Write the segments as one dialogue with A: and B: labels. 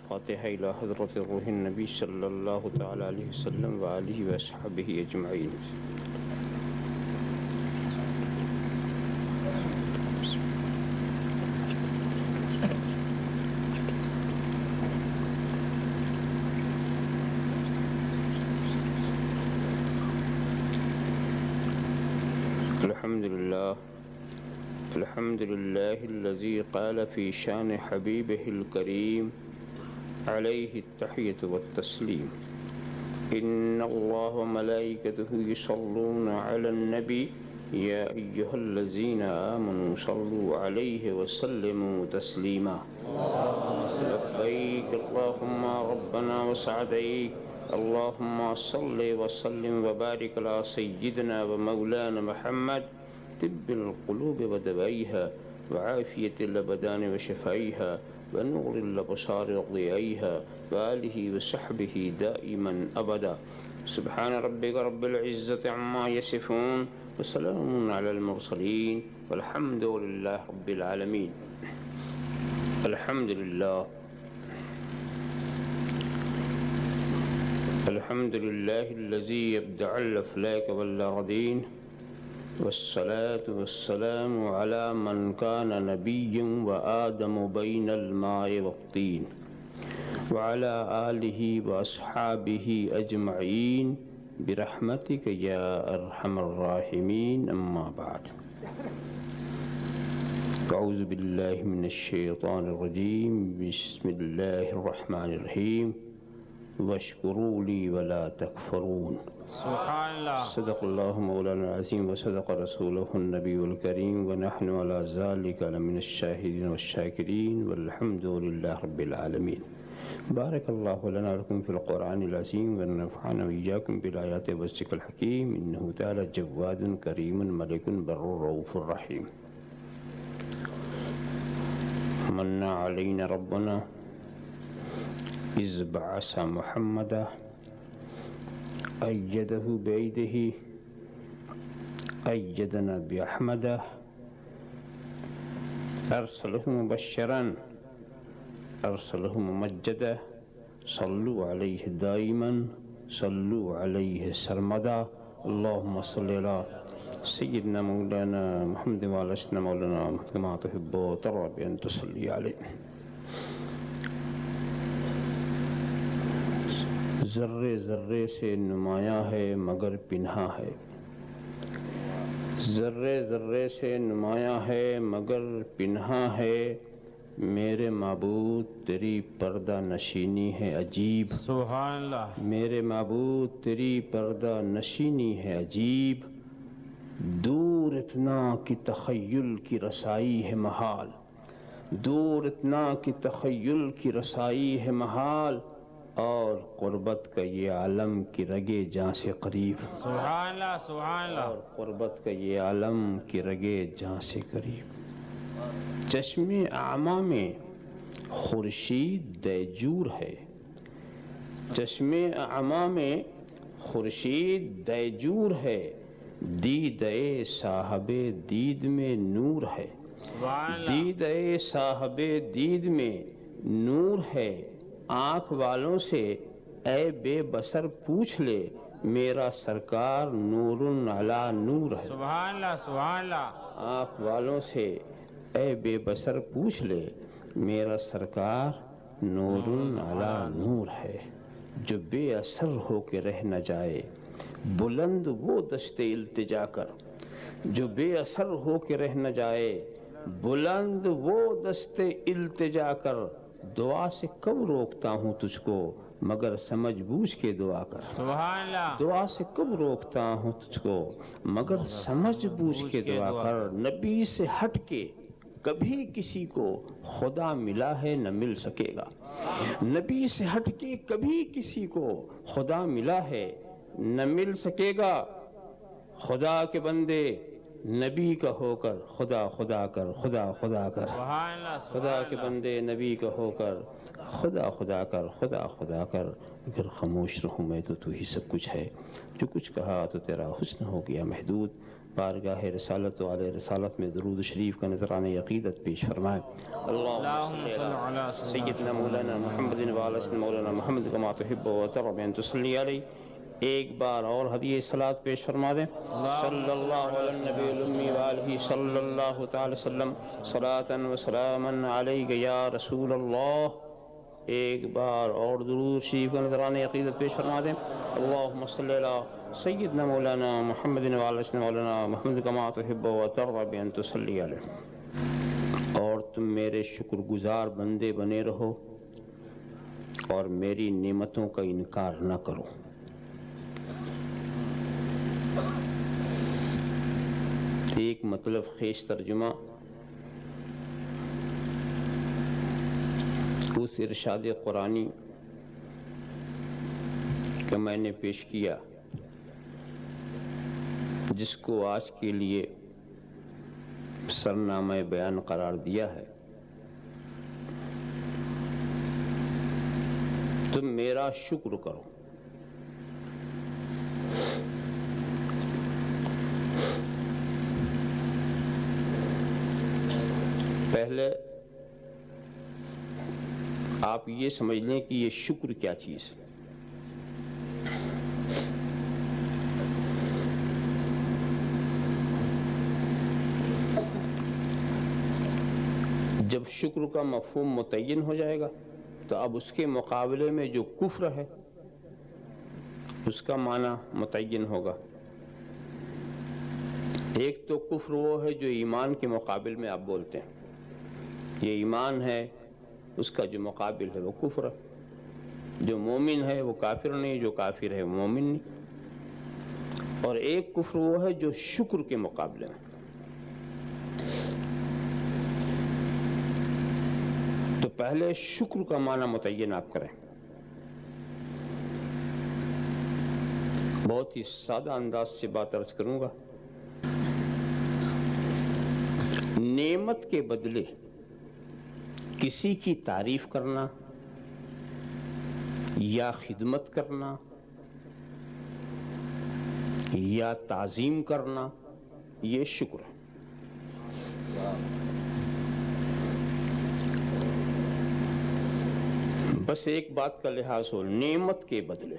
A: الفاتحة إلى حضرة الروح النبي صلى الله تعالى عليه وسلم وآله وأصحابه أجمعين. الحمد لله الذي قال في شان حبيبه الكريم عليه التحية والتسليم إن الله وملائكته يصلون على النبي يا أيها الذين آمنوا صلوا عليه وسلموا تسليما لبيك اللهم ربنا وسعديك اللهم صل وسلم وبارك على سيدنا ومولانا محمد طب القلوب ودوائها وعافية الأبدان وشفائها ونور الأبصار وضيائها وآله وصحبه دائما أبدا. سبحان ربك رب العزة عما يصفون وسلام على المرسلين والحمد لله رب العالمين. الحمد لله الذي يبدع الأفلاك والأرضين والصلاة والسلام على من كان نبيا وآدم بين الماء والطين وعلى آله وأصحابه أجمعين برحمتك يا أرحم الراحمين. أما بعد، أعوذ بالله من الشيطان الرجيم. بسم الله الرحمن الرحيم. واشکروا لی ولا تکفرون.
B: سبحان اللہ.
A: صدق اللہ مولانا العظیم وصدق رسولہ النبی الکریم ونحن علی ذلک لمن الشاہدین والشاکرین والحمد للہ رب العالمین. بارک اللہ لنا لکم فی القرآن العظیم ونفعنا وإیاکم بالآیات والذکر الحکیم انہ تعالی جواد کریم ملک بر رؤوف الرحیم. من علینا ربنا إذ بعث محمدا أيده بأيده أيدنا بأحمده أرسله مبشرا أرسله ممجدا صلوا عليه دائما صلوا عليه سرمدا. اللهم صل على سيدنا مولانا محمد وعلى سيدنا مولانا محمد كما تحب وترضى بأن تصلي عليه. ذرے ذرے سے نمایاں ہے مگر پنہا ہے. ذرے ذرے سے نمایاں ہے مگر پنہا ہے. میرے معبود تیری پردہ نشینی ہے عجیب.
B: سبحان اللہ.
A: میرے معبود تیری پردہ نشینی ہے عجیب. دور اتنا کہ تخیل کی رسائی ہے محال. دور اتنا کہ تخیل کی رسائی ہے محال. اور قربت کا یہ عالم کی رگے جاں سے قریب.
B: سبحان اللہ. سبحان اللہ.
A: اور قربت کا یہ عالم کی رگے جاں سے قریب. چشم اعمیٰ میں خورشید دیجور ہے. چشم اعمیٰ میں خورشید دیجور ہے. دیدے صاحب دید میں نور ہے.
B: سبحان اللہ.
A: دیدے صاحب دید میں نور ہے. آنکھ والوں سے اے بے بصر پوچھ لے میرا سرکار نور علی نور ہے.
B: سبحان اللہ. سبحان اللہ.
A: آنکھ والوں سے اے بے بصر پوچھ لے میرا سرکار نور علی نور ہے. جو بے اثر ہو کے رہ نہ جائے بلند وہ دست التجا کر. جو بے اثر ہو کے رہ نہ جائے بلند وہ دست التجا کر. دعا سے کب روکتا ہوں تجھ کو مگر سمجھ بوجھ کے دعا کر.
B: سبحان اللہ.
A: دعا سے کب روکتا ہوں تجھ کو مگر سمجھ بوجھ کے دعا کر. نبی سے ہٹ کے کبھی کسی کو خدا ملا ہے نہ مل سکے گا. نبی سے ہٹ کے کبھی کسی کو خدا ملا ہے نہ مل سکے گا. خدا کے بندے نبی کا ہو کر خدا خدا کر خدا خدا کر. خدا کے بندے نبی کا ہو کر خدا خدا کر خدا خدا کر. اگر خاموش رہوں میں تو ہی سب کچھ ہے. جو کچھ کہا تو تیرا حسن ہو گیا محدود. بارگاہ رسالت و علیہ رسالت میں درود شریف کا نذران عقیدت پیش فرمائے. اللہم صلی علی سیدنا مولانا محمد وعلی سیدنا مولانا محمد کما تحب و ترضى ان تصلی علیہ. ایک بار اور ہدیہ صلوات پیش فرما دیں. صلی اللہ علی النبی الامی وآلہ صلی اللہ تعالی وسلم صلاۃ و سلاما علیک یا رسول اللہ. ایک بار اور درود شریف کا نذران عقیدت پیش فرما دیں. اللہم صلی علی سیدنا مولانا محمد وعلی سیدنا مولانا محمد کما تحب و ترضى ان تصلی علیہ. اور تم میرے شکر گزار بندے بنے رہو اور میری نعمتوں کا انکار نہ کرو. ایک مطلب خیز ترجمہ اس ارشاد قرآنی کہ میں نے پیش کیا، جس کو آج کے لیے سرنامہ بیان قرار دیا ہے. تم میرا شکر کرو. پہلے آپ یہ سمجھ لیں کہ یہ شکر کیا چیز ہے. جب شکر کا مفہوم متعین ہو جائے گا تو اب اس کے مقابلے میں جو کفر ہے اس کا معنی متعین ہوگا. ایک تو کفر وہ ہے جو ایمان کے مقابل میں آپ بولتے ہیں، یہ ایمان ہے، اس کا جو مقابل ہے وہ کفر ہے. جو مومن ہے وہ کافر نہیں، جو کافر ہے وہ مومن نہیں. اور ایک کفر وہ ہے جو شکر کے مقابلے میں. تو پہلے شکر کا معنی متعین آپ کریں. بہت ہی سادہ انداز سے بات عرض کروں گا. نعمت کے بدلے کسی کی تعریف کرنا یا خدمت کرنا یا تعظیم کرنا یہ شکر ہے. بس ایک بات کا لحاظ ہو، نعمت کے بدلے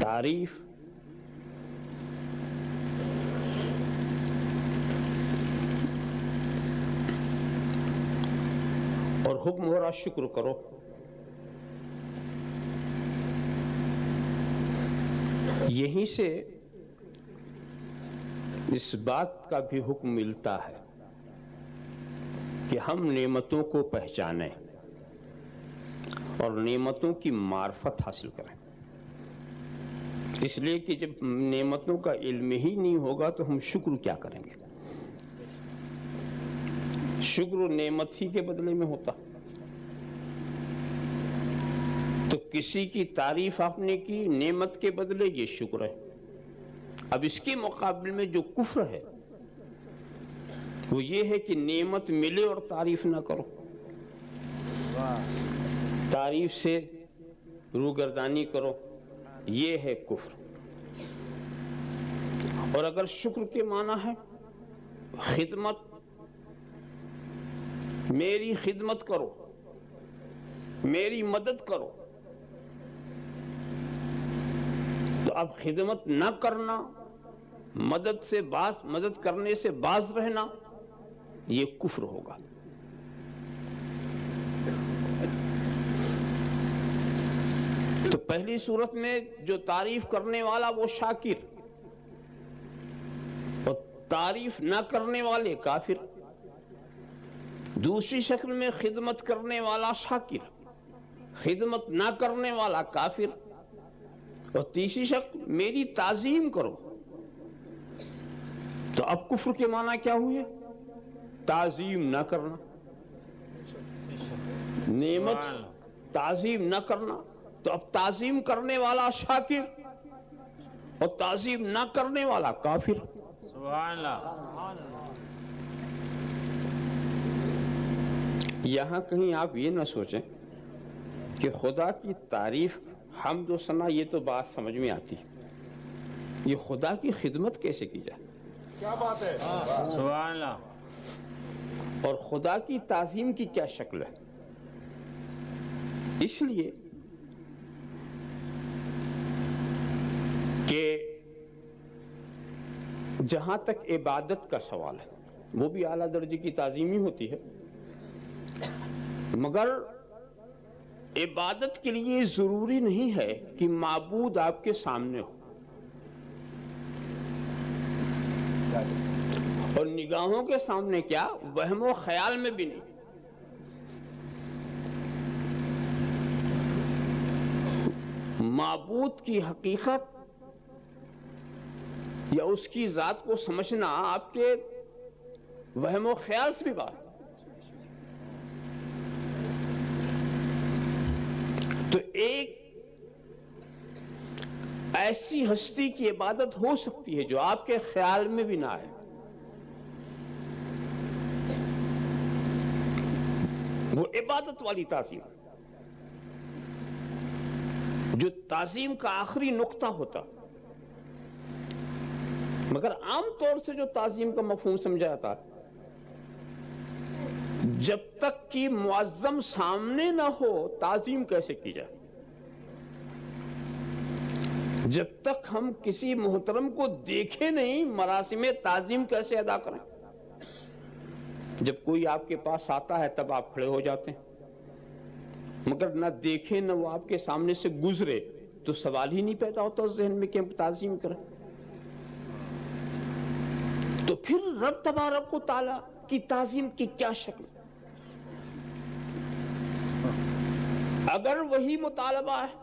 A: تعریف اور حکم ہو رہا شکر کرو. یہیں سے اس بات کا بھی حکم ملتا ہے کہ ہم نعمتوں کو پہچانیں اور نعمتوں کی معرفت حاصل کریں. اس لیے کہ جب نعمتوں کا علم ہی نہیں ہوگا تو ہم شکر کیا کریں گے. شکر نعمت ہی کے بدلے میں ہوتا. تو کسی کی تعریف آپ نے کی نعمت کے بدلے، یہ شکر ہے. اب اس کے مقابل میں جو کفر ہے وہ یہ ہے کہ نعمت ملے اور تعریف نہ کرو، تعریف سے روگردانی کرو، یہ ہے کفر. اور اگر شکر کے معنی ہے خدمت، میری خدمت کرو، میری مدد کرو، تو اب خدمت نہ کرنا، مدد کرنے سے باز رہنا، یہ کفر ہوگا. تو پہلی صورت میں جو تعریف کرنے والا وہ شاکر اور تعریف نہ کرنے والے کافر. دوسری شکل میں خدمت کرنے والا شاکر، خدمت نہ کرنے والا کافر. اور تیسری شکل میری تعظیم کرو. تو اب کفر کے معنی کیا ہوئے؟ تعظیم نہ کرنا، نعمت تعظیم نہ کرنا. تو اب تعظیم کرنے والا شاکر اور تعظیم نہ کرنے والا کافر.
B: سبحان اللہ.
A: یہاں کہیں آپ یہ نہ سوچیں کہ خدا کی تعریف، حمد و ثنا، یہ تو بات سمجھ میں آتی. یہ خدا کی خدمت کیسے کی جائے؟
C: کیا بات ہے؟
B: سبحان اللہ.
A: اور خدا کی تعظیم کی کیا شکل ہے؟ اس لیے کہ جہاں تک عبادت کا سوال ہے وہ بھی اعلیٰ درجے کی تعظیم ہی ہوتی ہے، مگر عبادت کے لیے ضروری نہیں ہے کہ معبود آپ کے سامنے ہو، اور نگاہوں کے سامنے کیا، وہم و خیال میں بھی نہیں. معبود کی حقیقت یا اس کی ذات کو سمجھنا آپ کے وہم و خیال سے بھی بات. تو ایک ایسی ہستی کی عبادت ہو سکتی ہے جو آپ کے خیال میں بھی نہ آئے، وہ عبادت والی تعظیم، جو تعظیم کا آخری نقطہ ہوتا. مگر عام طور سے جو تعظیم کا مفہوم سمجھا جاتا ہے، جب تک کہ معظم سامنے نہ ہو تعظیم کیسے کی جائے؟ جب تک ہم کسی محترم کو دیکھیں نہیں مراسم تعظیم کیسے ادا کریں؟ جب کوئی آپ کے پاس آتا ہے تب آپ کھڑے ہو جاتے ہیں، مگر نہ دیکھیں نہ وہ آپ کے سامنے سے گزرے تو سوال ہی نہیں پیدا ہوتا ذہن میں کہ ہم تعظیم کریں. تو پھر رب تبارک و تعالیٰ کی تعظیم کی کیا شکل؟ اگر وہی مطالبہ ہے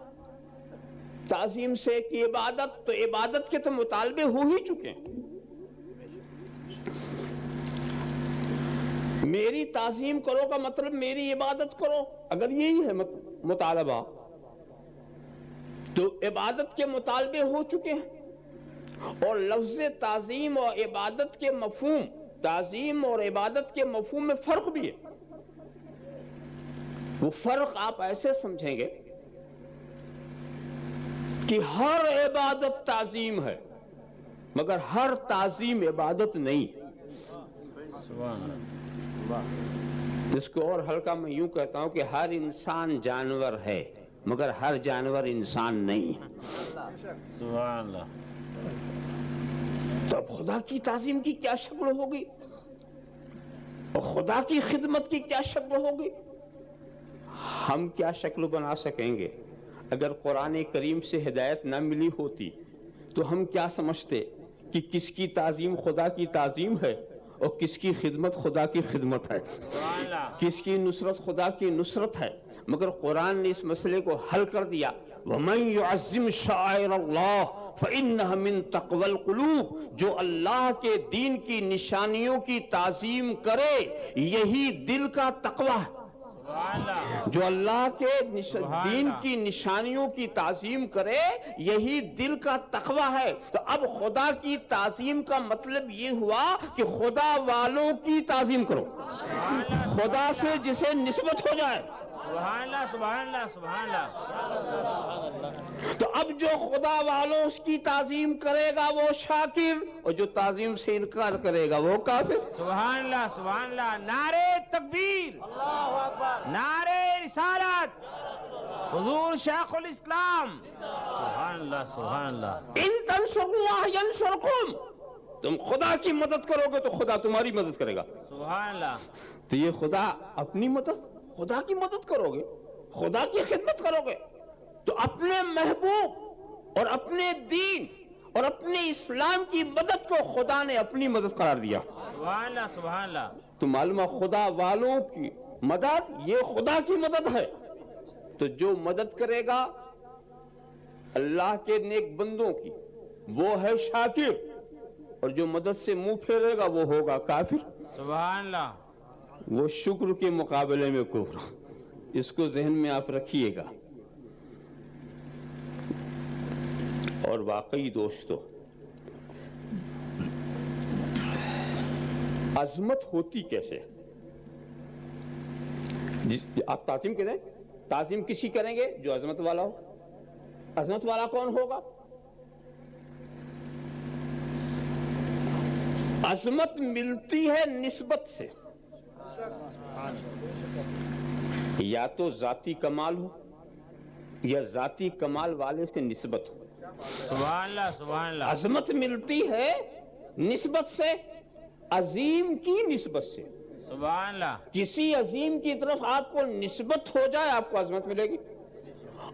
A: تعظیم سے کہ عبادت، تو عبادت کے تو مطالبے ہو ہی چکے ہیں. میری تعظیم کرو کا مطلب میری عبادت کرو، اگر یہی ہے مطالبہ تو عبادت کے مطالبے ہو چکے ہیں. اور لفظ تعظیم اور عبادت کے مفہوم، تعظیم اور عبادت کے مفہوم میں فرق بھی ہے. وہ فرق آپ ایسے سمجھیں گے کہ ہر عبادت تعظیم ہے مگر ہر تعظیم عبادت نہیں. اس کو اور ہلکا میں یوں کہتا ہوں کہ ہر انسان جانور ہے مگر ہر جانور انسان نہیں ہے.
B: سبحان اللہ.
A: تو اب خدا کی تعظیم کی کیا شکل ہوگی اور خدا کی خدمت کی کیا شکل ہوگی؟ ہم کیا شکل بنا سکیں گے؟ اگر قرآن کریم سے ہدایت نہ ملی ہوتی تو ہم کیا سمجھتے کہ کس کی تعظیم خدا کی تعظیم ہے اور کس کی خدمت خدا کی خدمت ہے، کس کی نصرت خدا کی نصرت ہے. مگر قرآن نے اس مسئلے کو حل کر دیا. وَمَن يُعَظِّمْ شَعَائِرَ اللَّهِ فَإِنَّهَا مِن تَقْوَى الْقُلُوبِ، جو اللہ کے دین کی نشانیوں کی تعظیم کرے یہی دل کا تقوی ہے. جو اللہ کے دین کی نشانیوں کی تعظیم کرے یہی دل کا تقوی ہے. تو اب خدا کی تعظیم کا مطلب یہ ہوا کہ خدا والوں کی تعظیم کرو، خدا سے جسے نسبت ہو جائے.
B: سبحان اللہ سبحان اللہ سبحان اللہ.
A: تو اب جو خدا والوں اس کی تعظیم کرے گا وہ شاکر، اور جو تعظیم سے انکار کرے گا وہ کافر.
B: سبحان اللہ سبحان اللہ. نعرہ تکبیر، نعرہ رسالت، حضور شیخ الاسلام. سبحان اللہ سبحان اللہ.
A: ان تنصروا اللہ ینصرکم، تم خدا کی مدد کرو گے تو خدا تمہاری مدد کرے گا.
B: سبحان اللہ.
A: تو یہ خدا اپنی مدد، خدا کی مدد کرو گے، خدا کی خدمت کرو گے تو اپنے محبوب اور اپنے دین اور اپنے اسلام کی مدد کو خدا نے اپنی مدد قرار دیا.
B: سبحان اللہ سبحان اللہ.
A: تو معلوم خدا والوں کی مدد یہ خدا کی مدد ہے. تو جو مدد کرے گا اللہ کے نیک بندوں کی وہ ہے شاکر، اور جو مدد سے منہ پھیرے گا وہ ہوگا کافر.
B: سبحان اللہ.
A: وہ شکر کے مقابلے میں کفر. اس کو ذہن میں آپ رکھیے گا. اور واقعی دوستو عظمت ہوتی کیسے؟ آپ تعظیم کریں، تعظیم کسی کریں گے جو عظمت والا ہو. عظمت والا کون ہوگا؟ عظمت ملتی ہے نسبت سے، یا تو ذاتی کمال ہو یا ذاتی کمال والے سے نسبت ہو۔
B: سبحان اللہ سبحان اللہ۔
A: عظمت ملتی ہے نسبت سے، عظیم کی نسبت سے۔
B: سبحان اللہ۔
A: کسی عظیم کی طرف آپ کو نسبت ہو جائے آپ کو عظمت ملے گی۔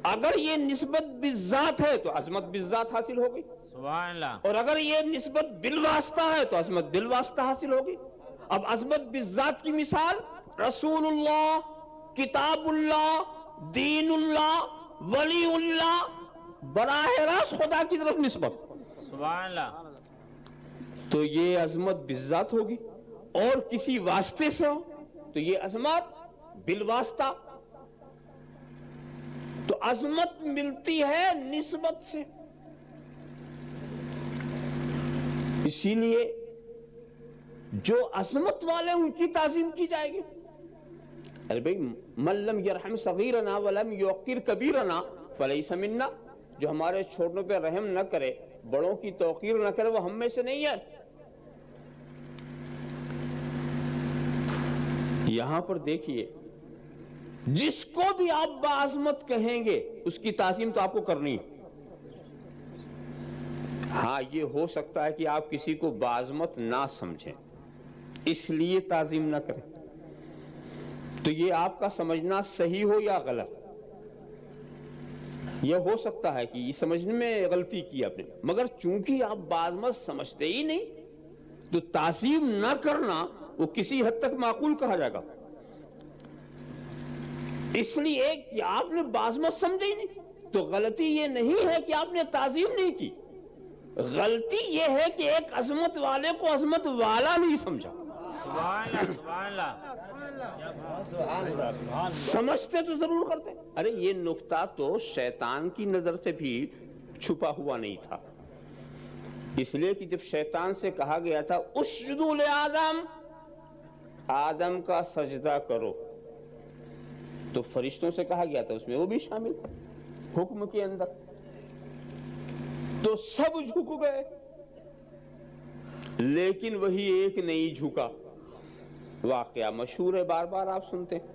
A: اگر یہ نسبت بالذات ہے تو عظمت بالذات حاصل ہوگی،
B: سبحان اللہ۔
A: اور اگر یہ نسبت بالواسطہ ہے تو عظمت بالواسطہ حاصل ہوگی۔ اب عظمت بالذات کی مثال رسول اللہ، کتاب اللہ، دین اللہ، ولی اللہ، براہ راست خدا کی طرف نسبت،
B: سبحان اللہ۔
A: تو یہ عظمت بالذات ہوگی۔ اور کسی واسطے سے ہو تو یہ عظمت بالواسطہ۔ تو عظمت ملتی ہے نسبت سے، اسی لیے جو عظمت والے ان کی تعظیم کی جائے گی۔ ارے بھئی من لم یرحم صغیرنا ولم یوقر کبیرنا فلیس منا، جو ہمارے چھوٹوں پہ رحم نہ کرے، بڑوں کی توقیر نہ کرے، وہ ہم میں سے نہیں ہے۔ یہاں پر دیکھیے، جس کو بھی آپ بعظمت کہیں گے اس کی تعظیم تو آپ کو کرنی ہے۔ ہاں یہ ہو سکتا ہے کہ آپ کسی کو بعظمت نہ سمجھیں، اس لیے تعظیم نہ کریں، تو یہ آپ کا سمجھنا صحیح ہو یا غلط، یہ ہو سکتا ہے کہ یہ سمجھنے میں غلطی کی آپ نے، مگر چونکہ آپ بعظمت سمجھتے ہی نہیں تو تعظیم نہ کرنا وہ کسی حد تک معقول کہا جائے گا۔ اس لیے کہ آپ نے بعظمت سمجھے ہی نہیں تو غلطی یہ نہیں ہے کہ آپ نے تعظیم نہیں کی، غلطی یہ ہے کہ ایک عظمت والے کو عظمت والا نہیں سمجھا۔
B: سبحان اللہ سبحان اللہ۔
A: سمجھتے تو ضرور کرتے، ارے یہ نقطہ تو شیطان کی نظر سے بھی چھپا ہوا نہیں تھا، اس لیے کہ جب شیطان سے کہا گیا تھا اسجدوا لآدم، آدم کا سجدہ کرو، تو فرشتوں سے کہا گیا تھا، اس میں وہ بھی شامل حکم کے اندر، تو سب جھک گئے لیکن وہی ایک نہیں جھکا۔ واقعہ مشہور ہے، بار بار آپ سنتے ہیں،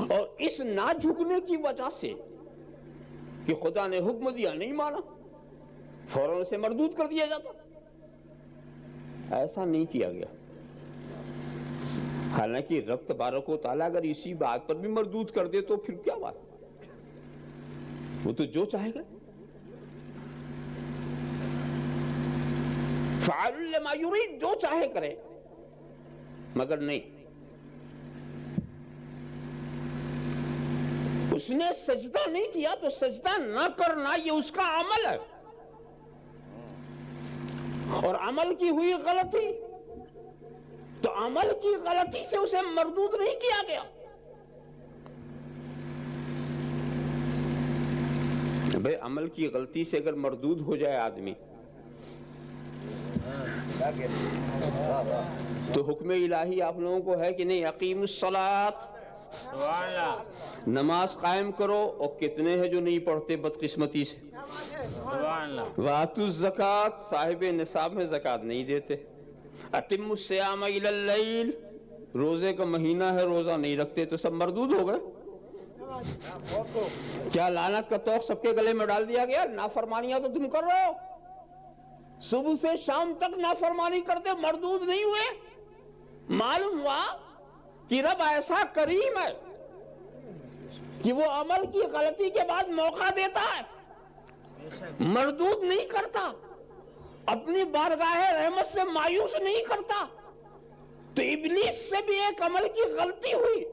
A: اور اس نہ جھکنے کی وجہ سے کہ خدا نے حکم دیا نہیں مانا، فوراً اسے مردود کر دیا جاتا، ایسا نہیں کیا گیا۔ حالانکہ رب تبارک و تعالیٰ اگر اسی بات پر بھی مردود کر دے تو پھر کیا بات، وہ تو جو چاہے گا، فعال لما یرید، جو چاہے کرے، مگر نہیں، اس نے سجدہ نہیں کیا تو سجدہ نہ کرنا یہ اس کا عمل ہے، اور عمل کی ہوئی غلطی، تو عمل کی غلطی سے اسے مردود نہیں کیا گیا۔ بھئی عمل کی غلطی سے اگر مردود ہو جائے آدمی تو حکم الہی آپ لوگوں کو ہے کہ نہیں، اقیم الصلاۃ،
B: سبحان اللہ
A: نماز قائم کرو، اور کتنے ہیں جو نہیں پڑھتے بدقسمتی سے،
B: سبحان اللہ۔
A: وآتوا الزکوٰۃ، صاحب نصاب میں زکوٰۃ نہیں دیتے، اتموا الصیام الی اللیل، روزے کا مہینہ ہے روزہ نہیں رکھتے، تو سب مردود ہو گئے۔ کیا لعنت کا توق سب کے گلے میں ڈال دیا گیا؟ نافرمانیاں تو تم کر رہے ہو، صبح سے شام تک نافرمانی کرتے، مردود نہیں ہوئے۔ معلوم ہوا کہ رب ایسا کریم ہے کہ وہ عمل کی غلطی کے بعد موقع دیتا ہے، مردود نہیں کرتا، اپنی بارگاہ رحمت سے مایوس نہیں کرتا۔ تو ابلیس سے بھی ایک عمل کی غلطی ہوئی،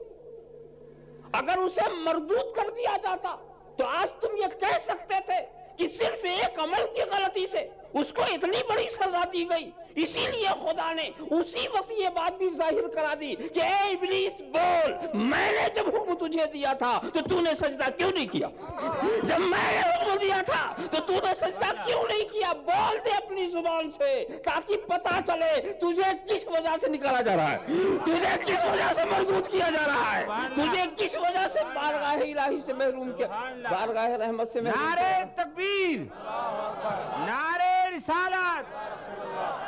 A: اگر اسے مردود کر دیا جاتا تو آج تم یہ کہہ سکتے تھے کہ صرف ایک عمل کی غلطی سے اس کو اتنی بڑی سزا دی گئی۔ اسی لیے خدا نے اسی وقت یہ بات بھی ظاہر کرا دی کہ اے ابلیس بول، میں نے جب حکم تجھے دیا تھا تو تو نے سجدہ کیوں نہیں کیا؟ جب میں نے حکم دیا تھا تو نے سجدہ کیوں نہیں کیا؟ بول دے اپنی زبان سے تاکہ پتا چلے تجھے کس وجہ سے نکالا جا رہا ہے، تجھے کس وجہ سے مردود کیا جا رہا ہے، تجھے کس وجہ سے بارگاہ الہی سے محروم کیا، بارگاہ رحمت سے محروم کیا۔
B: نعرہ تکبیر، نعرہ رسالت،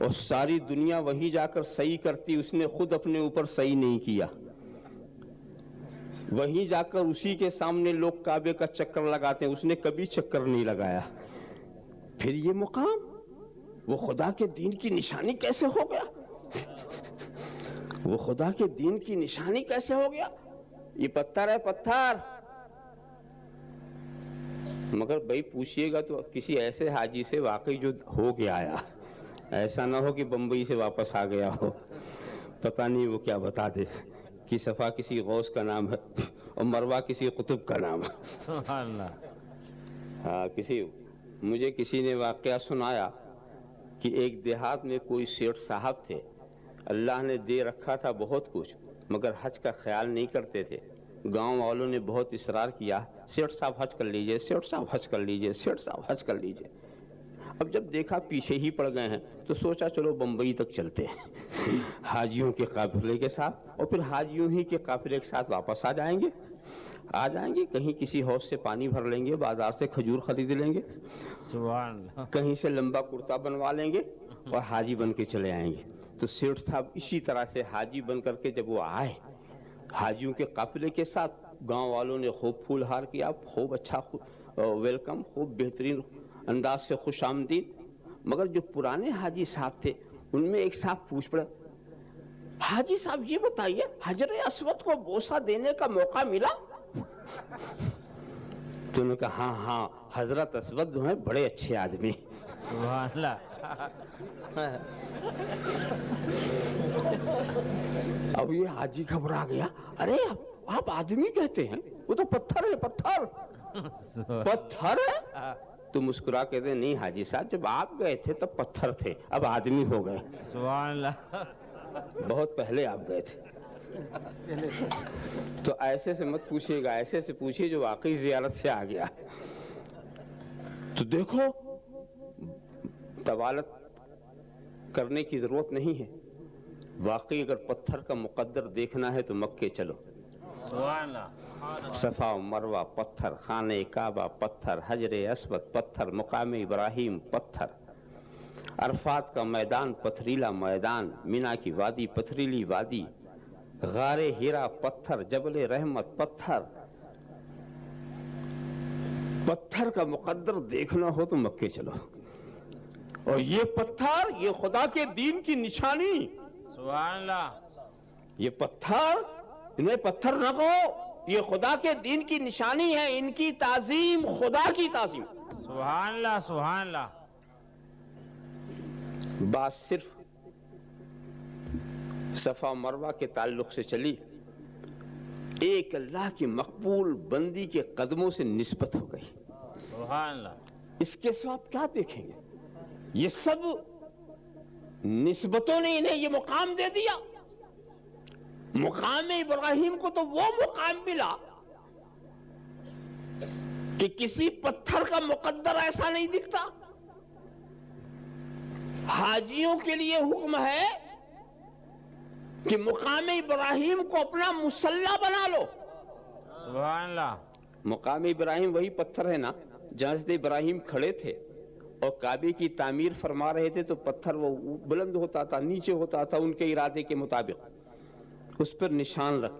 A: اور ساری دنیا وہی جا کر صحیح کرتی، اس نے خود اپنے اوپر صحیح نہیں کیا. وہیں جا کر اسی کے سامنے لوگ کعبے کا چکر لگاتے ہیں، اس نے کبھی چکر نہیں لگایا. پھر یہ مقام وہ خدا کے دین کی نشانی کیسے ہو گیا؟ وہ خدا کے دین کی نشانی کیسے ہو گیا؟ یہ پتھر ہے، پتھر. مگر بھائی پوچھئے گا تو کسی ایسے حاجی سے واقعی جو ہو کے آیا، ایسا نہ ہو کہ بمبئی سے واپس آ گیا ہو، پتہ نہیں وہ کیا بتا دے کہ صفا کسی غوث کا نام ہے اور مروہ کسی قطب کا نام ہے.
B: سبحان اللہ.
A: ہاں، مجھے کسی نے واقعہ سنایا کہ ایک دیہات میں کوئی سیٹھ صاحب تھے، اللہ نے دے رکھا تھا بہت کچھ، مگر حج کا خیال نہیں کرتے تھے. گاؤں والوں نے بہت اصرار کیا، سیٹھ صاحب حج کر لیجئے، سیٹھ صاحب حج کر لیجئے، سیٹھ صاحب حج کر لیجئے. اب جب دیکھا پیچھے ہی پڑ گئے ہیں تو سوچا چلو بمبئی تک چلتے ہیں حاجیوں کے قافلے کے ساتھ، اور پھر حاجیوں ہی کے قافلے کے ساتھ واپس آ جائیں گے. کہیں کسی حوض سے پانی بھر لیں گے، بازار سے کھجور خرید لیں گے،
B: سبحان اللہ.
A: کہیں سے لمبا کرتا بنوا لیں گے اور حاجی بن کے چلے آئیں گے. تو سیٹھ صاحب اسی طرح سے حاجی بن کر کے جب وہ آئے حاجیوں کے قافلے کے ساتھ، گاؤں والوں نے خوب پھول ہار کیا، خوب اچھا ویلکم، خوب بہترین انداز سے خوش آمدید. مگر جو پرانے حاجی صاحب تھے ان میں ایک صاحب پوچھ پڑے، حاجی صاحب یہ بتائیے حجر اسود کو بوسہ دینے کا موقع ملا؟ تو انہوں نے کہا ہاں حضرت اسود جو ہیں بڑے اچھے آدمی.
B: سبحان اللہ.
A: اب یہ حاجی گھبرا گیا، ارے آپ آدمی کہتے ہیں، وہ تو پتھر ہے، پتھر ہے. تو مسکرا کہتے ہیں نہیں حاجی صاحب، جب آپ گئے تھے تب پتھر تھے، اب آدمی ہو گئے.
B: سبحان اللہ.
A: بہت پہلے آپ گئے تھے. تو ایسے سے مت پوچھئے گا، ایسے سے پوچھئے جو واقعی زیارت سے آ گیا. تو دیکھو طوالت کرنے کی ضرورت نہیں ہے. واقعی اگر پتھر کا مقدر دیکھنا ہے تو مکے چلو.
B: سبحان اللہ.
A: صفا و مروہ پتھر، خانہ کعبہ پتھر، حجر اسود پتھر، مقام ابراہیم پتھر، عرفات کا میدان پتھریلا میدان، مینا کی وادی پتھریلی وادی، غار ہیرا پتھر، جبل رحمت پتھر. پتھر کا مقدر دیکھنا ہو تو مکے چلو. اور یہ پتھر یہ خدا کے دین کی نشانی.
B: سبحان اللہ.
A: یہ پتھر، انہیں پتھر نہ کہو، یہ خدا کے دین کی نشانی ہے. ان کی تعظیم خدا کی تعظیم.
B: سبحان اللہ. سبحان اللہ.
A: بات صرف صفا مروہ کے تعلق سے چلی، ایک اللہ کی مقبول بندی کے قدموں سے نسبت ہو گئی.
B: سبحان اللہ.
A: اس کے سوا آپ کیا دیکھیں گے؟ یہ سب نسبتوں نے انہیں یہ مقام دے دیا. مقام ابراہیم کو تو وہ مقام ملا کہ کسی پتھر کا مقدر ایسا نہیں دکھتا. حاجیوں کے لیے حکم ہے کہ مقام ابراہیم کو اپنا مصلی بنا لو.
B: سبحان اللہ.
A: مقام ابراہیم وہی پتھر ہے نا جہاں سے ابراہیم کھڑے تھے اور کعبے کی تعمیر فرما رہے تھے، تو پتھر وہ بلند ہوتا تھا، نیچے ہوتا تھا، ان کے ارادے کے مطابق. اس پر نشان رکھ،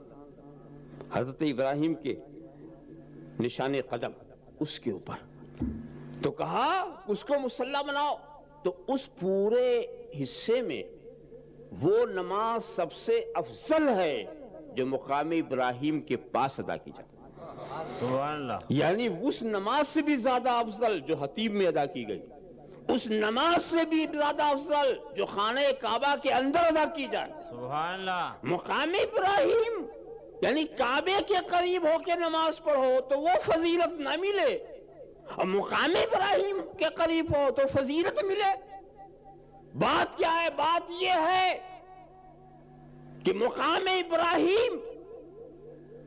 A: حضرت ابراہیم کے نشان قدم اس کے اوپر. تو کہا اس کو مصلی بناؤ. تو اس پورے حصے میں وہ نماز سب سے افضل ہے جو مقام ابراہیم کے پاس ادا کی جاتی.
B: سبحان اللہ.
A: یعنی اس نماز سے بھی زیادہ افضل جو حتیب میں ادا کی گئی، اس نماز سے بھی زیادہ افضل جو خانہ کعبہ کے اندر ادا کی جائے.
B: سبحان اللہ.
A: مقام ابراہیم یعنی کعبے کے قریب ہو کے نماز پڑھو تو وہ فضیلت نہ ملے، اور مقام ابراہیم کے قریب ہو تو فضیلت ملے. بات کیا ہے؟ بات یہ ہے کہ مقام ابراہیم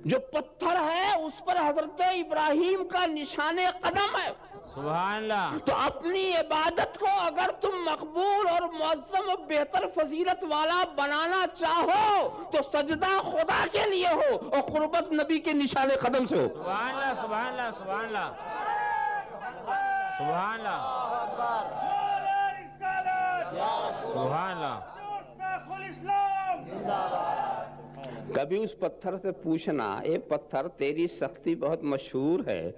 A: جو پتھر ہے اس پر حضرت ابراہیم کا نشان قدم ہے.
B: سبحان اللہ.
A: تو اپنی عبادت کو اگر تم مقبول اور معظم اور بہتر فضیلت والا بنانا چاہو تو سجدہ خدا کے لیے ہو اور قربت نبی کے نشان قدم سے ہو.
B: سبحان اللہ. سبحان اللہ. سبحان اللہ. سبحان اللہ. سبحان اللہ.
A: کبھی اس پتھر سے پوچھنا، اے پتھر تیری سختی بہت مشہور ہے،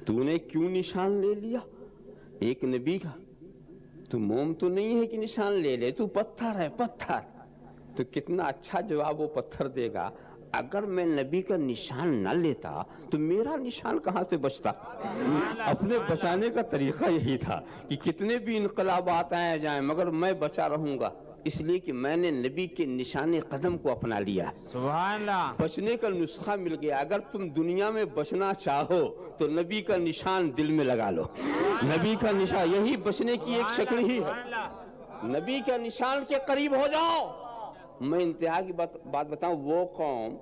A: تو نے کیوں نشان لے لیا ایک نبی کا؟ تو موم تو نہیں ہے کہ نشان لے لے، تو پتھر ہے پتھر. تو کتنا اچھا جواب وہ پتھر دے گا، اگر میں نبی کا نشان نہ لیتا تو میرا نشان کہاں سے بچتا؟ اپنے بچانے کا طریقہ یہی تھا کہ کتنے بھی انقلابات آئے جائیں مگر میں بچا رہوں گا، اس لیے کہ میں نے نبی کے نشان قدم کو اپنا لیا.
B: سبحان اللہ.
A: بچنے کا نسخہ مل گیا. اگر تم دنیا میں بچنا چاہو تو نبی کا نشان دل میں لگا لو. نبی کا نشان یہی بچنے کی ایک شکل ہی ہے. نبی کے نشان کے قریب ہو جاؤ. میں انتہا کی بات بتاؤں، وہ قوم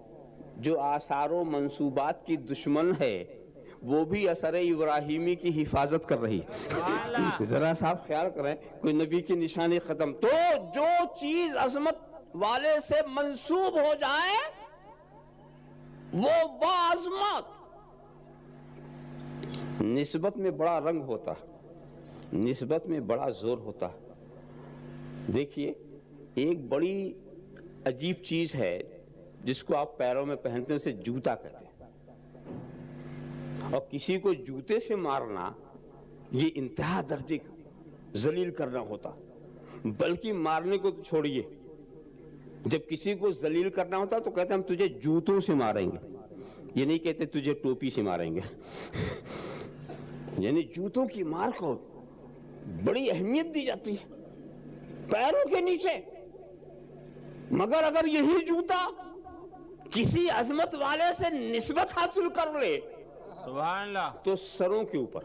A: جو آثار و منصوبات کی دشمن ہے وہ بھی اثر ابراہیمی کی حفاظت کر رہی. ذرا صاحب خیال کریں، کوئی نبی کی نشانی ختم تو جو چیز عظمت والے سے منسوب ہو جائے وہ باعظمت. نسبت میں بڑا رنگ ہوتا، نسبت میں بڑا زور ہوتا. دیکھیے ایک بڑی عجیب چیز ہے جس کو آپ پیروں میں پہنتے ہیں، اسے جوتا کہتے ہیں. اور کسی کو جوتے سے مارنا یہ انتہا درجے ذلیل کرنا ہوتا. بلکہ مارنے کو تو چھوڑیے، جب کسی کو ذلیل کرنا ہوتا تو کہتے ہیں ہم تجھے جوتوں سے ماریں گے، یہ نہیں کہتے تجھے ٹوپی سے ماریں گے. یعنی جوتوں کی مار کو بڑی اہمیت دی جاتی ہے پیروں کے نیچے. مگر اگر یہی جوتا کسی عظمت والے سے نسبت حاصل کر لے
B: سبحان اللہ
A: تو سروں کے اوپر،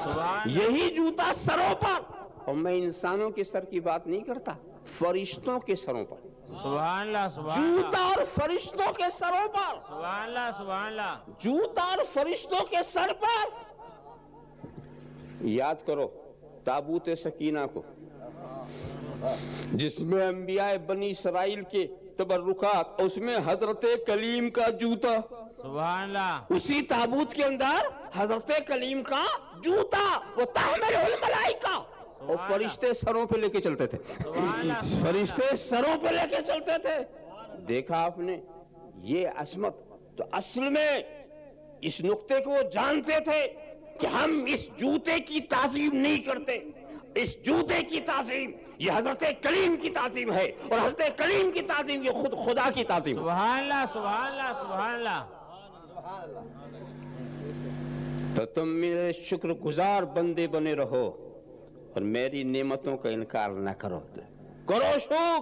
B: سبحان
A: یہی جوتا سروں پر. اور میں انسانوں کے سر کی بات نہیں کرتا، فرشتوں کے سروں پر.
B: سبحان اللہ سبحان اللہ
A: جوتا اور فرشتوں کے سروں پر،
B: سبحان اللہ سبحان اللہ.
A: جوتا اور فرشتوں کے سر پر. یاد کرو تابوت سکینہ کو جس میں انبیاء بنی اسرائیل کے تبرکات، اس میں حضرت کلیم کا جوتا،
B: سبحان اللہ.
A: اسی تابوت کے اندر حضرت کلیم کا جوتا، وہ تحمل الملائکہ، اور فرشتے سروں پہ لے کے چلتے تھے. فرشتے سروں پہ لے کے چلتے تھے. دیکھا آپ نے یہ عظمت. تو اصل میں اس نقطے کو وہ جانتے تھے کہ ہم اس جوتے کی تعظیم نہیں کرتے، اس جوتے کی تعظیم یہ حضرت کلیم کی تعظیم ہے، اور حضرت کلیم کی تعظیم یہ خود خدا کی تعظیم.
B: سبحان اللہ سبحان اللہ سبحان اللہ.
A: تو تم میرے شکر گزار بندے بنے رہو اور میری نعمتوں کا انکار نہ کرو. کرو شکر،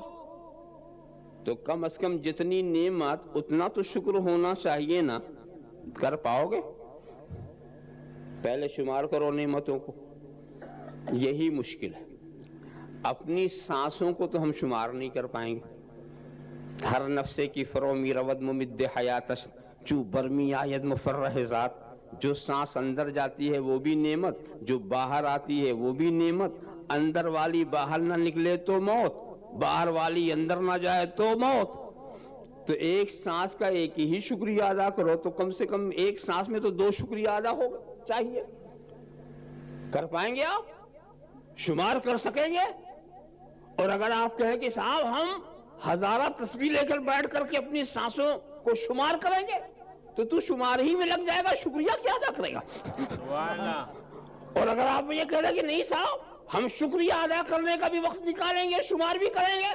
A: تو کم از کم جتنی نعمت اتنا تو شکر ہونا چاہیے نا. کر پاؤ گے؟ پہلے شمار کرو نعمتوں کو. یہی مشکل ہے. اپنی سانسوں کو تو ہم شمار نہیں کر پائیں گے. ہر نفسے کی فرومی رود ممد حیاتش چو برمی آید مفرح ذات. جو سانس اندر جاتی ہے وہ بھی نعمت، جو باہر آتی ہے وہ بھی نعمت. اندر والی باہر نہ نکلے تو موت، باہر والی اندر نہ جائے تو موت. تو ایک سانس کا ایک ہی شکریہ ادا کرو تو کم سے کم ایک سانس میں تو 2 شکریہ ادا ہو چاہیے. کر پائیں گے آپ؟ شمار کر سکیں گے؟ اور اگر آپ کہیں کہ صاحب ہم ہزارہ تسبیح لے کر بیٹھ کر کے اپنی سانسوں کو شمار کریں گے تو شمار ہی میں لگ جائے گا، شکریہ کیا ادا کرے گا؟
B: سبحان اللہ.
A: اور اگر آپ یہ کہہ رہے کہ نہیں صاحب ہم شکریہ ادا کرنے کا بھی وقت نکالیں گے، شمار بھی کریں گے.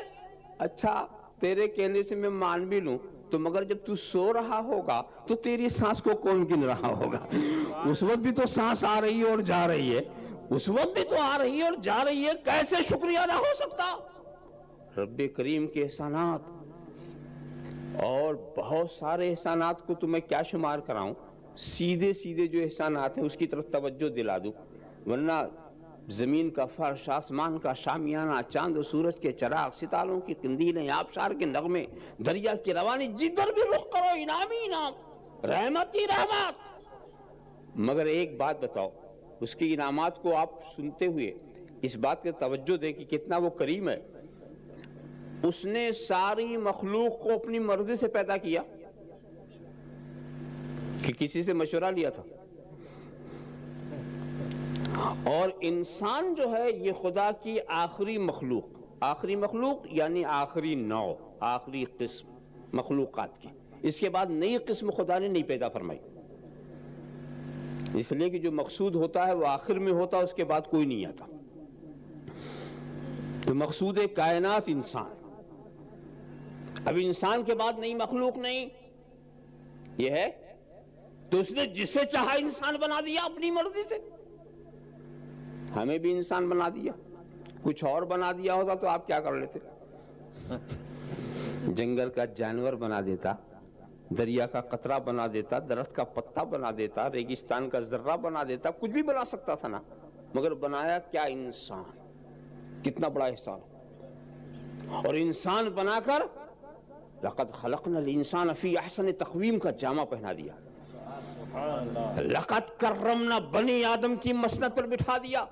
A: اچھا تیرے کہنے سے میں مان بھی لوں تو مگر جب تو سو رہا ہوگا تو تیری سانس کو کون گن رہا ہوگا؟ اس وقت بھی تو سانس آ رہی ہے اور جا رہی ہے، اس وقت بھی تو آ رہی ہے اور جا رہی ہے. کیسے شکریہ ادا ہو سکتا؟ رب کریم کے احسانات اور بہت سارے احسانات کو تو میں کیا شمار کراؤں. سیدھے سیدھے جو احسانات ہیں اس کی طرف توجہ دلا دوں، ورنہ زمین کا فرش، آسمان کا شامیانہ، چاند و سورج کے چراغ، ستاروں کی قندیلیں، آبشار کے نغمے، دریا کی روانی، جدھر بھی رخ کرو انعام ہی انعام، رحمت ہی رحمت. مگر ایک بات بتاؤ، اس کی انعامات کو آپ سنتے ہوئے اس بات کی توجہ دیں کہ کتنا وہ کریم ہے. اس نے ساری مخلوق کو اپنی مرضی سے پیدا کیا کہ کسی سے مشورہ لیا تھا؟ اور انسان جو ہے یہ خدا کی آخری مخلوق یعنی آخری نوع، آخری قسم مخلوقات کی. اس کے بعد نئی قسم خدا نے نہیں پیدا فرمائی، اس لیے کہ جو مقصود ہوتا ہے وہ آخر میں ہوتا ہے، اس کے بعد کوئی نہیں آتا. تو مقصود کائنات انسان. اب انسان کے بعد نئی مخلوق نہیں یہ ہے، تو اس نے جسے چاہا انسان بنا دیا اپنی مرضی سے. ہمیں بھی انسان بنا دیا، کچھ اور بنا دیا ہوتا تو آپ کیا کر لیتے؟ جنگل کا جانور بنا دیتا، دریا کا قطرہ بنا دیتا، درخت کا پتا بنا دیتا، ریگستان کا ذرہ بنا دیتا، کچھ بھی بنا سکتا تھا نا. مگر بنایا کیا؟ انسان. کتنا بڑا احسان. اور انسان بنا کر لقد خلقنا الانسان فی احسن تقویم کا جامہ پہنا دیا. لقد کرمنا بنی آدم کی مسند پر بٹھا دیا.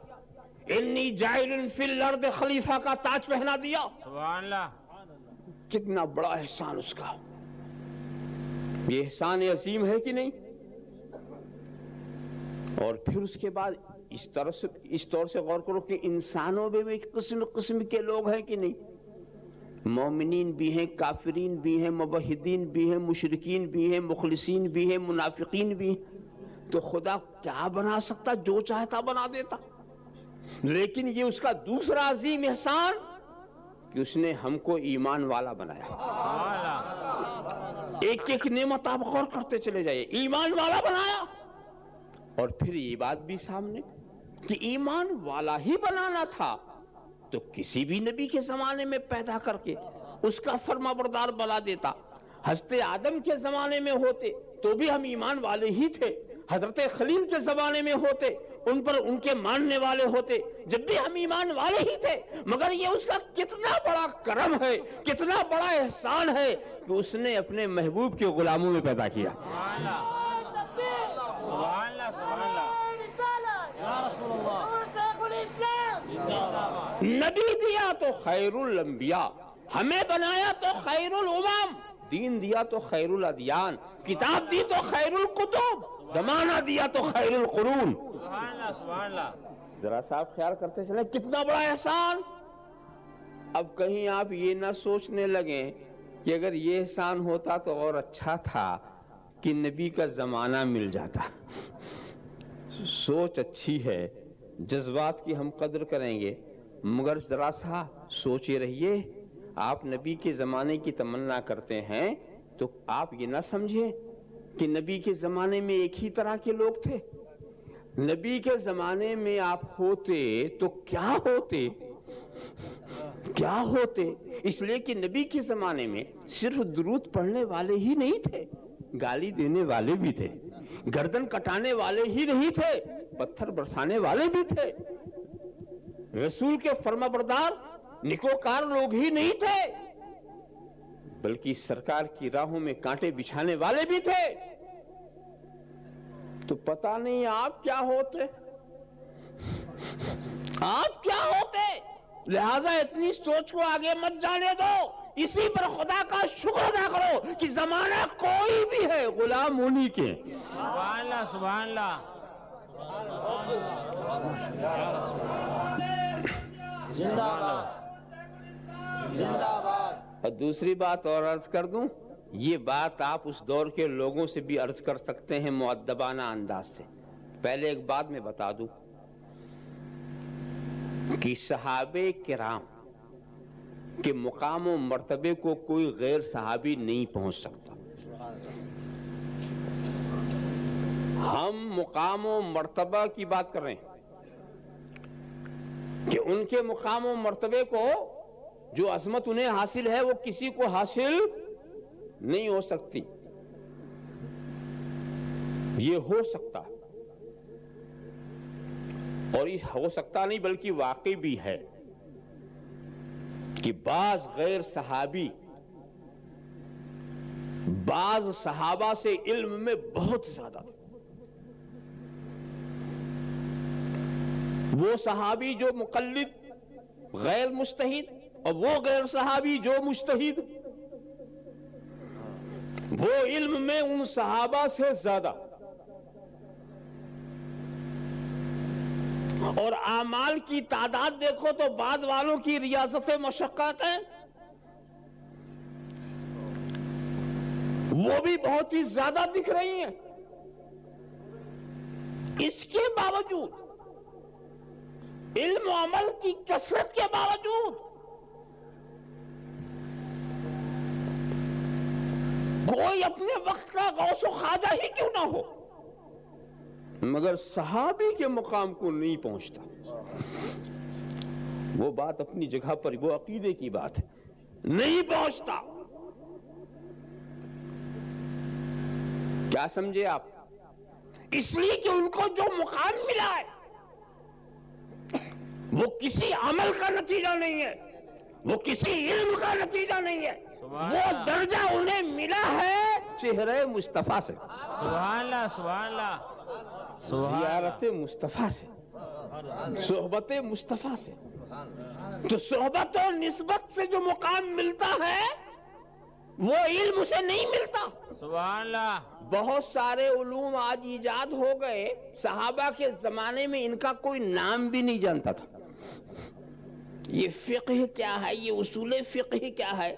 A: انی جاعل فی الارض خلیفہ کا تاج پہنا دیا.
B: سبحان اللہ.
A: کتنا بڑا احسان اس کا. یہ احسان عظیم ہے کہ نہیں؟ اور پھر اس کے بعد اس طور سے غور کرو کہ انسانوں میں بھی قسم کے لوگ ہیں کہ نہیں؟ مومنین بھی ہیں، کافرین بھی ہیں، موحدین بھی ہیں، مشرکین بھی ہیں، مخلصین بھی ہیں، منافقین بھی ہیں. تو خدا کیا بنا سکتا؟ جو چاہتا بنا دیتا. لیکن یہ اس کا دوسرا عظیم احسان کہ اس نے ہم کو ایمان والا بنایا. ایک ایک نعمت آپ غور کرتے چلے جائیے. ایمان والا بنایا. اور پھر یہ بات بھی سامنے کہ ایمان والا ہی بنانا تھا تو کسی بھی نبی کے زمانے میں پیدا کر کے اس کا فرما بردار بنا دیتا. حضرت آدم کے زمانے میں ہوتے تو بھی ہم ایمان والے ہی تھے. حضرت خلیل کے زمانے میں ہوتے ان پر ان کے ماننے والے ہوتے، جب بھی ہم ایمان والے ہی تھے. مگر یہ اس کا کتنا بڑا کرم ہے، کتنا بڑا احسان ہے کہ اس نے اپنے محبوب کے غلاموں میں پیدا کیا. نبی دیا تو خیر الانبیاء، ہمیں بنایا تو خیر الامم، دین دیا تو خیر الادیان، کتاب دی تو خیر الکتب، زمانہ دیا تو خیر القرون.
B: سبحان اللہ.
A: ذرا صاحب خیال کرتے چلیں کتنا بڑا احسان. اب کہیں آپ یہ نہ سوچنے لگیں کہ اگر یہ احسان ہوتا تو اور اچھا تھا کہ نبی کا زمانہ مل جاتا. سوچ اچھی ہے، جذبات کی ہم قدر کریں گے، مگر ذرا سا سوچے رہیے. آپ نبی کے زمانے کی تمنا کرتے ہیں تو آپ یہ نہ سمجھیں کہ نبی کے زمانے میں ایک ہی طرح کے لوگ تھے. نبی کے زمانے میں آپ ہوتے تو کیا ہوتے؟ اس لیے کہ نبی کے زمانے میں صرف درود پڑھنے والے ہی نہیں تھے، گالی دینے والے بھی تھے، گردن کٹانے والے ہی نہیں تھے، پتھر برسانے والے بھی تھے. رسول کے فرما بردار نکوکار لوگ ہی نہیں تھے، بلکہ سرکار کی راہوں میں کانٹے بچھانے والے بھی تھے. تو پتہ نہیں آپ کیا ہوتے. لہذا اتنی سوچ کو آگے مت جانے دو. اسی پر خدا کا شکر ادا کرو کہ زمانہ کوئی بھی ہے غلام انہی کے.
B: سبحان اللہ. سبحان اللہ. زندہ باد.
A: اور دوسری بات اور عرض کر دوں، یہ بات آپ اس دور کے لوگوں سے بھی عرض کر سکتے ہیں مؤدبانہ انداز سے. پہلے ایک بات میں بتا دوں کہ صحابہ کرام کے مقام و مرتبے کو کوئی غیر صحابی نہیں پہنچ سکتا. ہم مقام و مرتبہ کی بات کر رہے ہیں کہ ان کے مقام و مرتبے کو جو عظمت انہیں حاصل ہے وہ کسی کو حاصل نہیں ہو سکتی. یہ ہو سکتا اور یہ ہو سکتا نہیں بلکہ واقعی بھی ہے کہ بعض غیر صحابی بعض صحابہ سے علم میں بہت زیادہ تھے. وہ صحابی جو مقلد غیر مجتہد اور وہ غیر صحابی جو مجتہد، وہ علم میں ان صحابہ سے زیادہ. اور اعمال کی تعداد دیکھو تو بعد والوں کی ریاضت مشقت ہے، وہ بھی بہت ہی زیادہ دکھ رہی ہیں. اس کے باوجود، علم و عمل کی کثرت کے باوجود، کوئی اپنے وقت کا غوث و خواجہ ہی کیوں نہ ہو مگر صحابی کے مقام کو نہیں پہنچتا. وہ بات اپنی جگہ پر، وہ عقیدے کی بات ہے، نہیں پہنچتا. کیا سمجھے آپ؟ اس لیے کہ ان کو جو مقام ملا ہے وہ کسی عمل کا نتیجہ نہیں ہے، وہ کسی علم کا نتیجہ نہیں ہے، وہ درجہ انہیں ملا ہے چہرے مصطفیٰ سے،
B: سبحان اللہ، سبحان اللہ،
A: زیارت مصطفیٰ سے، صحبت مصطفیٰ سے. تو صحبت و نسبت سے جو مقام ملتا ہے وہ علم سے نہیں ملتا.
B: سبحان اللہ.
A: بہت سارے علوم آج ایجاد ہو گئے، صحابہ کے زمانے میں ان کا کوئی نام بھی نہیں جانتا تھا. یہ فقہ کیا ہے، یہ اصول فقہ کیا ہے،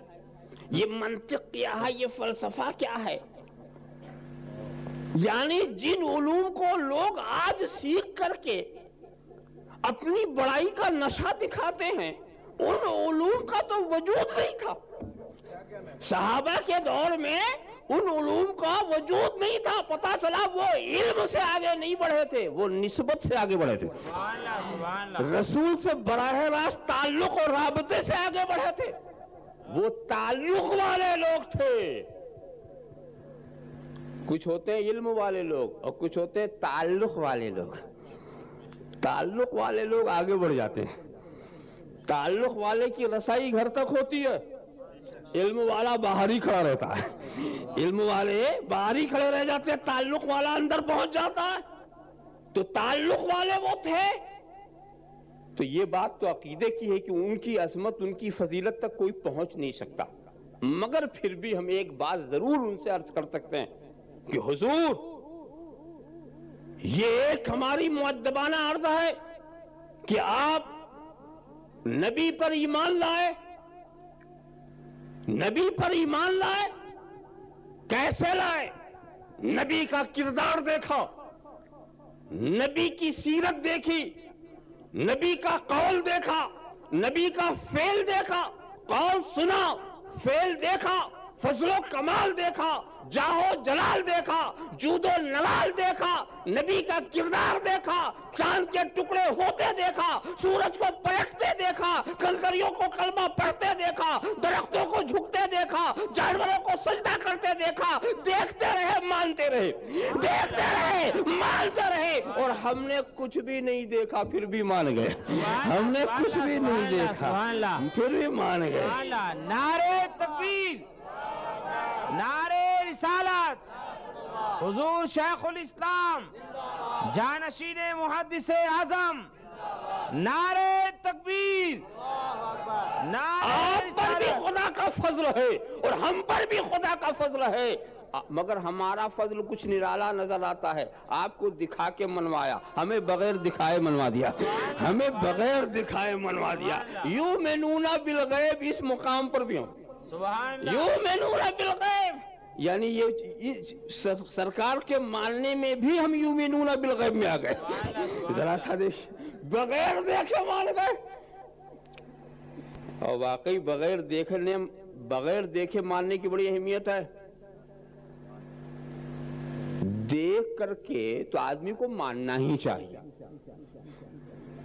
A: یہ منطق کیا ہے، یہ فلسفہ کیا ہے. یعنی جن علوم کو لوگ آج سیکھ کر کے اپنی بڑائی کا نشہ دکھاتے ہیں، ان علوم کا تو وجود نہیں تھا. صحابہ کے دور میں ان علوم کا وجود نہیں تھا. پتا چلا وہ علم سے آگے نہیں بڑھے تھے، وہ نسبت سے آگے بڑھے تھے. رسول سے براہ راست تعلق اور رابطے سے آگے بڑھے تھے. وہ تعلق والے لوگ تھے. کچھ ہوتے ہیں علم والے لوگ اور کچھ ہوتے ہیں تعلق والے لوگ. تعلق والے لوگ آگے بڑھ جاتے ہیں. تعلق والے کی رسائی گھر تک ہوتی ہے، علم والا باہر ہی کھڑا رہتا ہے. علم والے باہر ہی کھڑے رہ جاتے ہیں، تعلق والا اندر پہنچ جاتا ہے. تو تعلق والے وہ تھے. تو یہ بات تو عقیدے کی ہے کہ ان کی عظمت، ان کی فضیلت تک کوئی پہنچ نہیں سکتا. مگر پھر بھی ہم ایک بات ضرور ان سے عرض کر سکتے ہیں کہ حضور، یہ ایک ہماری مؤدبانہ عرض ہے کہ آپ نبی پر ایمان لائے. نبی پر ایمان لائے، کیسے لائے؟ نبی کا کردار دیکھا، نبی کی سیرت دیکھی، نبی کا قول دیکھا، نبی کا فعل دیکھا. قول سنا، فعل دیکھا، فضل و کمال دیکھا، جاہ و جلال دیکھا، جود و نوال دیکھا، نبی کا کردار دیکھا، چاند کے ٹکڑے ہوتے دیکھا، سورج کو پلٹتے دیکھا، کنکریوں کو کلمہ پڑھتے دیکھا، درختوں کو جھکتے دیکھا، جانوروں کو سجدہ کرتے دیکھا. دیکھتے رہے، مانتے رہے، دیکھتے رہے، مانتے رہے. اور ہم نے کچھ بھی نہیں دیکھا پھر بھی مان گئے. ہم نے کچھ بھی نہیں دیکھا پھر بھی مان گئے.
B: نعرہ تکبیر، نعرہ رسالت، حضور شیخ الاسلام جانشین محدث اعظم، نعرہ تکبیر، نعرہ
A: آپ پر بھی
B: رسالت.
A: خدا کا فضل ہے اور ہم پر بھی خدا کا فضل ہے، مگر ہمارا فضل کچھ نرالا نظر آتا ہے. آپ کو دکھا کے منوایا، ہمیں بغیر دکھائے منوا دیا، ہمیں بغیر دکھائے منوا دیا. یؤمنون بالغیب، اس مقام پر بھی ہم
B: سبحان اللہ.
A: یؤمنون بالغیب، یعنی یہ سرکار کے ماننے میں بھی ہم یؤمنون بالغیب میں آ گئے. ذرا سا دیکھ، بغیر دیکھے مان گئے. اور واقعی بغیر دیکھے ماننے کی بڑی اہمیت ہے. دیکھ کر کے تو آدمی کو ماننا ہی چاہیے.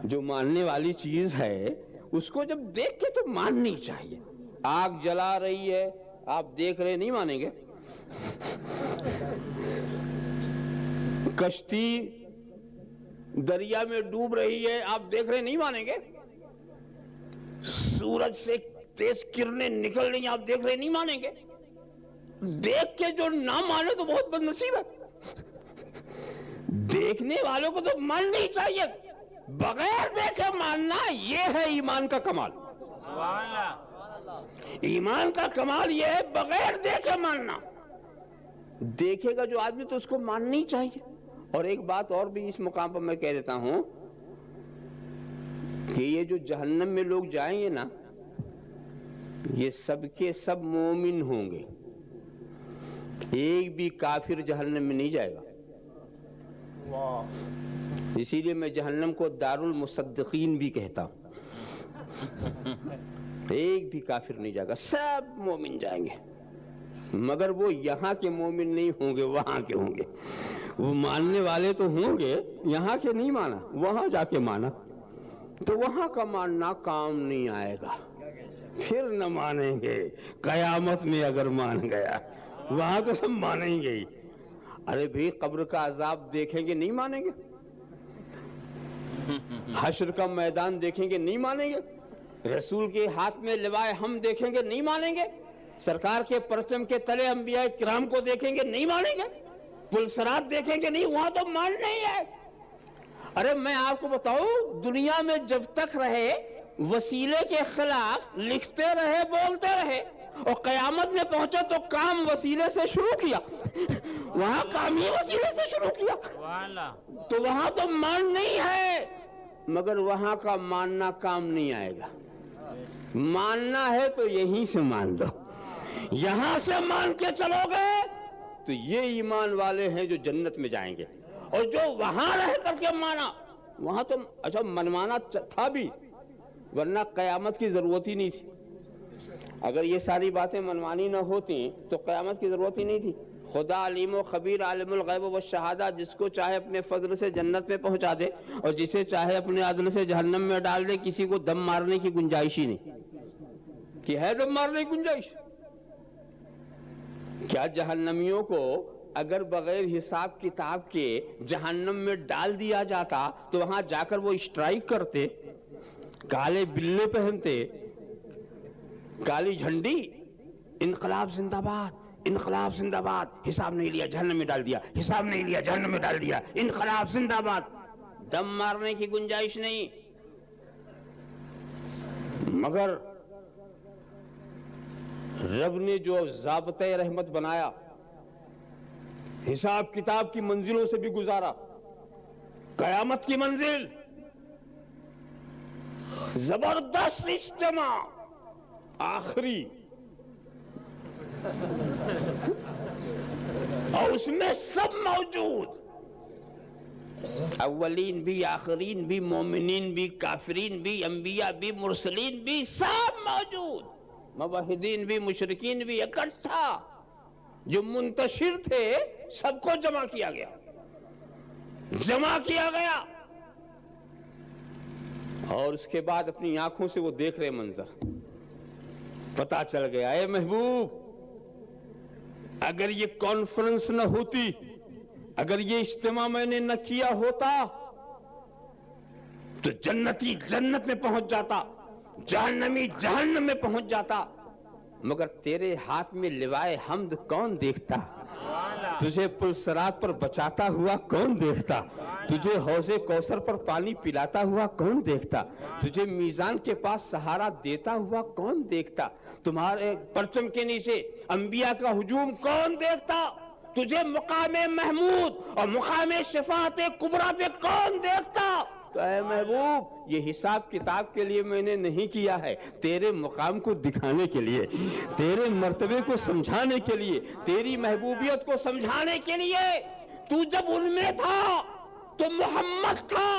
A: جو ماننے والی چیز ہے اس کو جب دیکھ کے تو ماننی چاہیے. آگ جلا رہی ہے، آپ دیکھ رہے نہیں مانیں گے. کشتی دریا میں ڈوب رہی ہے، آپ دیکھ رہے نہیں مانیں گے. سورج سے تیز کرنیں نکل رہی ہیں، آپ دیکھ رہے نہیں مانیں گے. دیکھ کے جو نہ مانے تو بہت بد نصیب ہے. دیکھنے والوں کو تو ماننا ہی چاہیے. بغیر دیکھے ماننا، یہ ہے ایمان کا کمال.
B: سبحان اللہ.
A: ایمان کا کمال یہ ہے بغیر دیکھے ماننا. دیکھے گا جو آدمی تو اس کو ماننا ہی چاہیے. اور ایک بات اور بھی اس مقام پر میں کہہ دیتا ہوں کہ یہ جو جہنم میں لوگ جائیں گے نا، یہ سب کے سب مومن ہوں گے، ایک بھی کافر جہنم میں نہیں جائے گا۔ اسی لیے میں جہنم کو دار المصدقین بھی کہتا ہوں۔ ایک بھی کافر نہیں جائے گا، سب مومن جائیں گے، مگر وہ یہاں کے مومن نہیں ہوں گے، وہاں کے ہوں گے۔ وہ ماننے والے تو ہوں گے، یہاں کے نہیں مانا، وہاں جا کے مانا، تو وہاں کا ماننا کام نہیں آئے گا، پھر نہ مانیں گے۔ قیامت میں اگر مان گیا، وہاں تو سب مانیں گے ہی۔ ارے بھئی قبر کا عذاب دیکھیں گے، نہیں مانیں گے؟ حشر کا میدان دیکھیں گے، نہیں مانیں گے؟ رسول کے ہاتھ میں لوائے ہم دیکھیں گے، نہیں مانیں گے؟ سرکار کے پرچم کے تلے انبیاء کرام کو دیکھیں گے، نہیں مانیں گے؟ پل صراط دیکھیں گے، نہیں؟ وہاں تو ماننا ہی ہے۔ ارے میں آپ کو بتاؤں، دنیا میں جب تک رہے وسیلے کے خلاف لکھتے رہے، بولتے رہے، اور قیامت میں پہنچے تو کام وسیلے سے شروع کیا، وہاں کام ہی وسیلے سے شروع کیا، تو وہاں تو مان نہیں ہے، مگر وہاں کا ماننا کام نہیں آئے گا۔ ماننا ہے تو یہیں سے مان لو، یہاں سے مان کے چلو گے تو یہ ایمان والے ہیں جو جنت میں جائیں گے، اور جو وہاں رہ کر کے مانا، وہاں تو اچھا منمانا تھا بھی، ورنہ قیامت کی ضرورت ہی نہیں تھی۔ اگر یہ ساری باتیں منمانی نہ ہوتی تو قیامت کی ضرورت ہی نہیں تھی۔ خدا علیم و خبیر عالم الغیب و شہادہ، جس کو چاہے اپنے فضل سے جنت میں پہنچا دے اور جسے چاہے اپنے عدل سے جہنم میں ڈال دے، کسی کو دم مارنے کی گنجائش ہی نہیں کہ ہے دم مارنے کی گنجائش۔ کیا جہنمیوں کو اگر بغیر حساب کتاب کے جہنم میں ڈال دیا جاتا تو وہاں جا کر وہ اسٹرائک کرتے، کالے بلے پہنتے، کالی جھنڈی، انقلاب زندہ باد، انقلاب زندہ باد، حساب نہیں لیا جہنم میں ڈال دیا، حساب نہیں لیا جہنم میں ڈال دیا، انقلاب زندہ باد، دم مارنے کی گنجائش نہیں۔ مگر رب نے جو ضابطۂ رحمت بنایا، حساب کتاب کی منزلوں سے بھی گزارا، قیامت کی منزل، زبردست اجتماع، آخری، اور اس میں سب موجود، اولین بھی، آخرین بھی، مومنین بھی، کافرین بھی، انبیاء بھی، مرسلین بھی، سب موجود، موحدین بھی، مشرکین بھی، اکٹھا جو منتشر تھے سب کو جمع کیا گیا، جمع کیا گیا، اور اس کے بعد اپنی آنکھوں سے وہ دیکھ رہے منظر، پتا چل گیا اے محبوب، اگر یہ کانفرنس نہ ہوتی، اگر یہ اجتماع میں نے نہ کیا ہوتا تو جنتی جنت میں پہنچ جاتا، جہنمی جہنم میں پہنچ جاتا، مگر تیرے ہاتھ میں لوائے حمد کون دیکھتا؟ تجھے پل صراط پر بچاتا ہوا کون دیکھتا؟ تجھے حوض کوثر پر پانی پلاتا ہوا کون دیکھتا؟ تجھے میزان کے پاس سہارا دیتا ہوا کون دیکھتا؟ تمہارے پرچم کے نیچے انبیاء کا ہجوم کون دیکھتا؟ تجھے مقام محمود اور مقام شفاعت کبریٰ پہ کون دیکھتا؟ تو اے محبوب، یہ حساب کتاب کے لیے میں نے نہیں کیا ہے، تیرے مقام کو دکھانے کے لیے، تیرے مرتبے کو سمجھانے کے لیے، تیری محبوبیت کو سمجھانے کے لیے۔ تو جب ان میں تھا تو محمد تھا،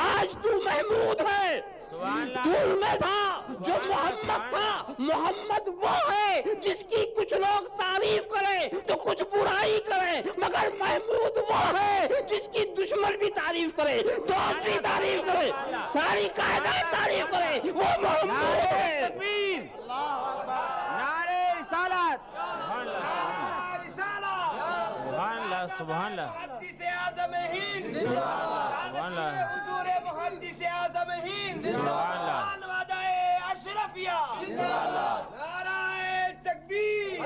A: آج تو محمود ہے۔ تو ان میں تھا جو محمد تھا، محمد وہ ہے جس کی کچھ لوگ تعریف کریں تو کچھ برائی کریں، مگر محمود وہ ہے جس کی دشمن بھی تعریف کرے، دوست بھی تعریف کرے، ساری کائنات تعریف کرے، وہ محمود ہے۔
B: نعرہ رسالت، سبحان اللہ، سبحان اللہ،
C: محدث اعظم ہند،
B: سبحان اللہ،
C: حضور محدث اعظم ہند،
B: سبحان اللہ،
C: وعدہ اشرفیہ، نعرہ تکبیر،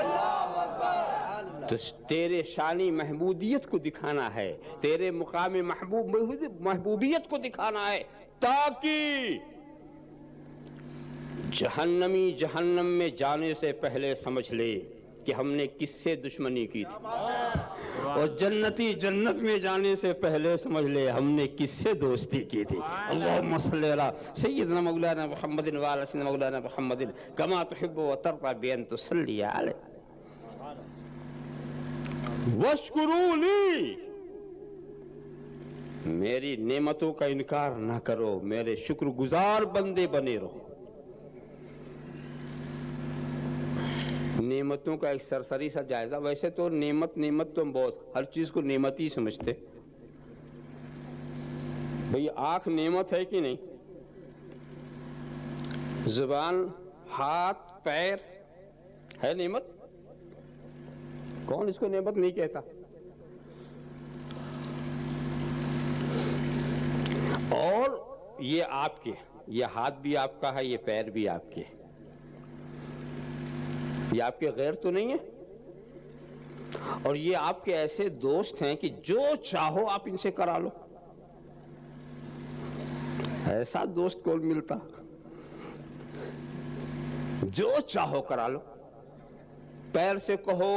A: تو تیرے شانی محمودیت کو دکھانا ہے، تیرے مقام محبوبیت کو دکھانا ہے، تاکہ جہنمی جہنم میں جانے سے پہلے سمجھ لے کہ ہم نے کس سے دشمنی کی تھی، اور اور جنتی جنت میں جانے سے پہلے سمجھ لے ہم نے کس سے دوستی کی تھی. اللہم صلی علی سیدنا مولانا محمد وعلی سیدنا مولانا محمد کما تحب و ترضى بان تصلی علیہ. واشکرونی، میری نعمتوں کا انکار نہ کرو، میرے شکر گزار بندے بنے رہو. نعمتوں کا ایک سرسری سا جائزہ. ویسے تو نعمت تو بہت، ہر چیز کو نعمت ہی سمجھتے. بھئی آنکھ نعمت ہے کہ نہیں؟ زبان، ہاتھ، پیر ہے نعمت؟ کون اس کو نعمت نہیں کہتا؟ اور یہ آپ کے، یہ ہاتھ بھی آپ کا ہے، یہ پیر بھی آپ کے، یہ آپ کے غیر تو نہیں ہے. اور یہ آپ کے ایسے دوست ہیں کہ جو چاہو آپ ان سے کرا لو. ایسا دوست کون ملتا؟ جو چاہو کرا لو. پیر سے کہو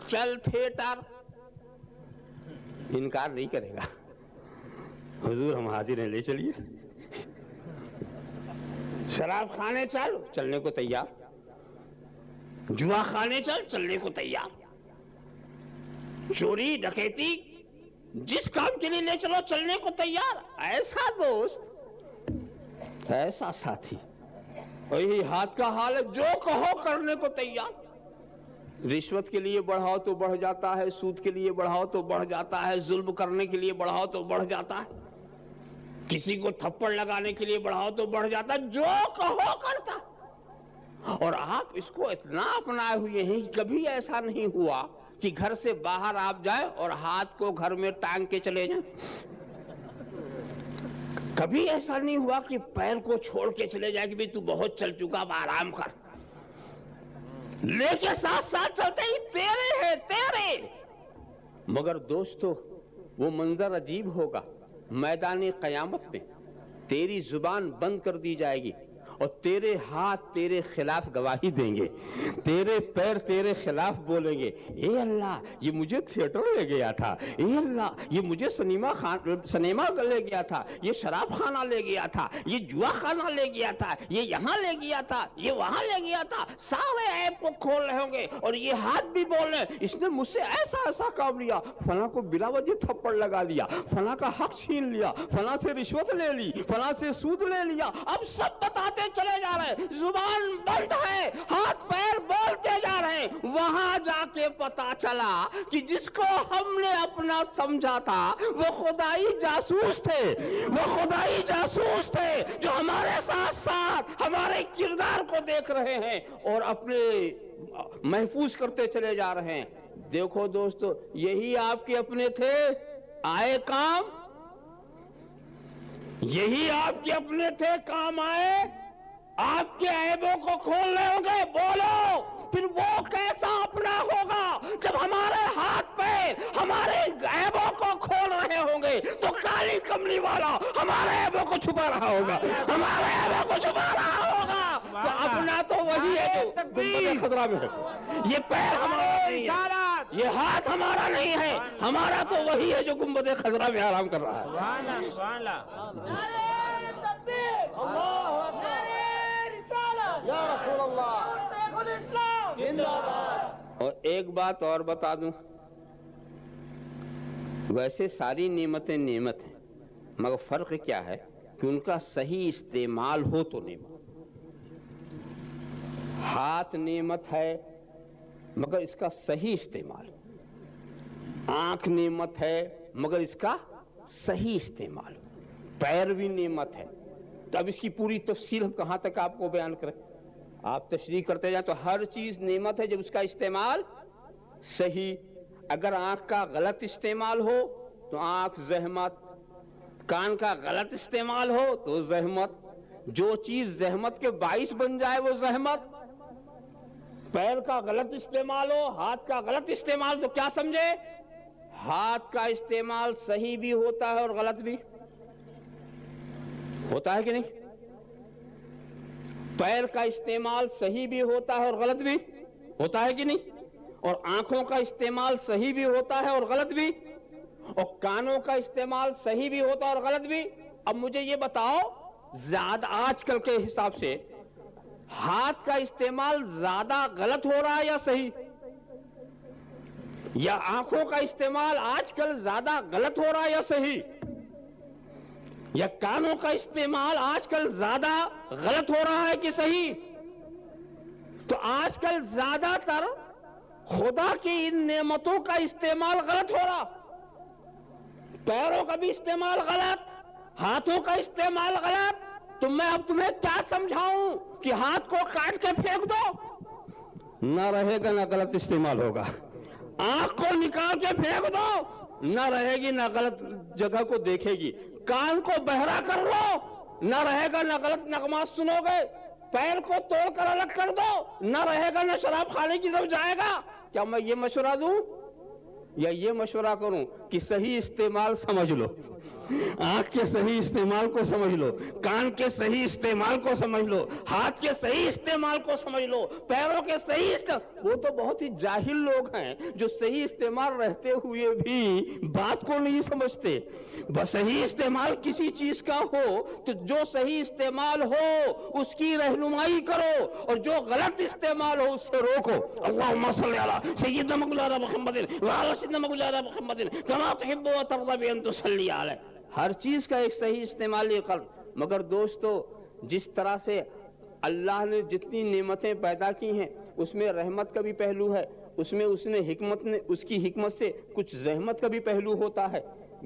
A: چل تھیٹر، انکار نہیں کرے گا. حضور ہم حاضر ہیں، لے چلیے. شراب کھانے چل، چلنے کو تیار. جوا کھانے چل، چلنے کو تیار. چوری ڈکیتی جس کام کے لیے لے چلو چلنے کو تیار. ایسا دوست، ایسا ساتھی. وہی ہاتھ کا حال ہے، جو کہو کرنے کو تیار. رشوت کے لیے بڑھاؤ تو بڑھ جاتا ہے، سود کے لیے بڑھاؤ تو بڑھ جاتا ہے، ظلم کرنے کے لیے بڑھاؤ تو بڑھ جاتا ہے، کسی کو تھپڑ لگانے کے لیے بڑھاؤ تو بڑھ جاتا ہے. جو کہو کرتا. اور آپ اس کو اتنا اپنائے ہوئے ہیں کہ کبھی ایسا نہیں ہوا کہ گھر سے باہر آپ جائیں اور ہاتھ کو گھر میں ٹانگ کے چلے جائیں. کبھی ایسا نہیں ہوا کہ پیر کو چھوڑ کے چلے جائے کہ بھی تو بہت چل چکا، اب آرام کر. لے کے ساتھ ساتھ چلتے ہی تیرے ہیں تیرے. مگر دوستو وہ منظر عجیب ہوگا. میدان قیامت میں تیری زبان بند کر دی جائے گی اور تیرے ہاتھ تیرے خلاف گواہی دیں گے، تیرے پیر تیرے خلاف بولیں گے. اے اللہ یہ مجھے تھیٹر لے گیا تھا، اے اللہ یہ مجھے سنیما لے گیا تھا، یہ شراب خانہ لے گیا تھا، یہ جوا خانہ لے گیا تھا، یہ یہاں لے گیا تھا، یہ وہاں لے گیا تھا. سارے عیب کو کھول رہے ہوں گے اور یہ ہاتھ بھی بول رہے اس نے مجھ سے ایسا ایسا کام لیا، فلاں کو بلا وجہ تھپڑ لگا لیا، فلاں کا حق چھین لیا، فلاں سے رشوت لے لی، فلاں سے سود لے لیا. اب سب بتاتے چلے جا رہے ہیں، زبان بند ہے، ہاتھ پیر بولتے جا رہے ہیں. وہاں جا کے پتا چلا کہ جس کو ہم نے اپنا سمجھا تھا وہ خدائی جاسوس تھے، وہ خدائی جاسوس تھے جو ہمارے ساتھ ساتھ ہمارے کردار کو دیکھ رہے ہیں اور اپنے محفوظ کرتے چلے جا رہے ہیں. دیکھو دوستو یہی آپ کے اپنے تھے، آئے کام. یہی آپ کے اپنے تھے، کام آئے. آپ کے عیبوں کو کھول رہے ہوں گے، بولو پھر وہ کیسا اپنا ہوگا جب ہمارے ہاتھ پیر ہمارے عیبوں کو کھول رہے ہوں گے تو کالی کملی والا ہمارے عیبوں کو چھپا رہا ہوگا، ہمارے عیبوں کو چھپا رہا ہوگا. تو اپنا تو وہی ہے جو گنبد خضرا میں ہے. یہ پیر ہمارا نہیں ہے، یہ ہاتھ ہمارا نہیں ہے، ہمارا تو وہی ہے جو گنبد خضرا میں آرام کر رہا ہے.
B: سبحان اللہ.
C: یا رسول اللہ، زندہ باد.
A: اور ایک بات اور بتا دوں، ویسے ساری نعمتیں نعمت ہیں مگر فرق کیا ہے کہ ان کا صحیح استعمال ہو تو نعمت. ہاتھ نعمت ہے مگر اس کا صحیح استعمال، آنکھ نعمت ہے مگر اس کا صحیح استعمال، پیر بھی نعمت ہے. تو اب اس کی پوری تفصیل ہم کہاں تک آپ کو بیان کریں. آپ تشریح کرتے جائیں تو ہر چیز نعمت ہے جب اس کا استعمال صحیح. اگر آنکھ کا غلط استعمال ہو تو آنکھ زحمت، کان کا غلط استعمال ہو تو زحمت. جو چیز زحمت کے باعث بن جائے وہ زحمت. پیر کا غلط استعمال ہو، ہاتھ کا غلط استعمال تو کیا سمجھے؟ ہاتھ کا استعمال صحیح بھی ہوتا ہے اور غلط بھی ہوتا ہے کہ نہیں؟ پیر کا استعمال صحیح بھی ہوتا ہے اور غلط بھی ہوتا ہے کہ نہیں؟ اور آنکھوں کا استعمال صحیح بھی ہوتا ہے اور غلط بھی، اور کانوں کا استعمال صحیح بھی ہوتا ہے اور غلط بھی۔ اب مجھے یہ بتاؤ، زیادہ آج کل کے حساب سے ہاتھ کا استعمال زیادہ غلط ہو رہا ہے یا صحیح؟ یا آنکھوں کا استعمال آج کل زیادہ غلط ہو رہا ہے یا صحیح؟ یا کانوں کا استعمال آج کل زیادہ غلط ہو رہا ہے کہ صحیح؟ تو آج کل زیادہ تر خدا کی ان نعمتوں کا استعمال غلط ہو رہا، پیروں کا بھی استعمال غلط، ہاتھوں کا استعمال غلط۔ تو میں اب تمہیں کیا سمجھاؤں کہ ہاتھ کو کاٹ کے پھینک دو، نہ رہے گا نہ غلط استعمال ہوگا۔ آنکھ کو نکال کے پھینک دو، نہ رہے گی نہ غلط جگہ کو دیکھے گی۔ کان کو بہرا کر لو، نہ رہے گا نہ غلط نغمات سنو گے۔ پیر کو توڑ کر الگ کر دو، نہ رہے گا نہ شراب خانے کی طرف جائے گا۔ کیا میں یہ مشورہ دوں یا یہ مشورہ کروں کہ صحیح استعمال سمجھ لو، آنکھ کے صحیح استعمال کو سمجھ لو، کان کے صحیح استعمال کو سمجھ لو، ہاتھ کے صحیح استعمال کو سمجھ لو، پیروں کے صحیح استعمال۔ وہ تو بہت ہی جاہل لوگ ہیں جو صحیح استعمال رہتے ہوئے بھی بات کو نہیں سمجھتے۔ بس صحیح استعمال کسی چیز کا ہو تو جو صحیح استعمال ہو اس کی رہنمائی کرو، اور جو غلط استعمال ہو اس سے روکو۔ اللہم صلی علی سیدنا مولانا محمد وعلی سیدنا مولانا محمد کما تحب و ترضى بأن تصلی علیہ۔ ہر چیز کا ایک صحیح استعمال کر۔ مگر دوستو، جس طرح سے اللہ نے جتنی نعمتیں پیدا کی ہیں اس میں رحمت کا بھی پہلو ہے، اس میں اس کی حکمت سے کچھ زحمت کا بھی پہلو ہوتا ہے۔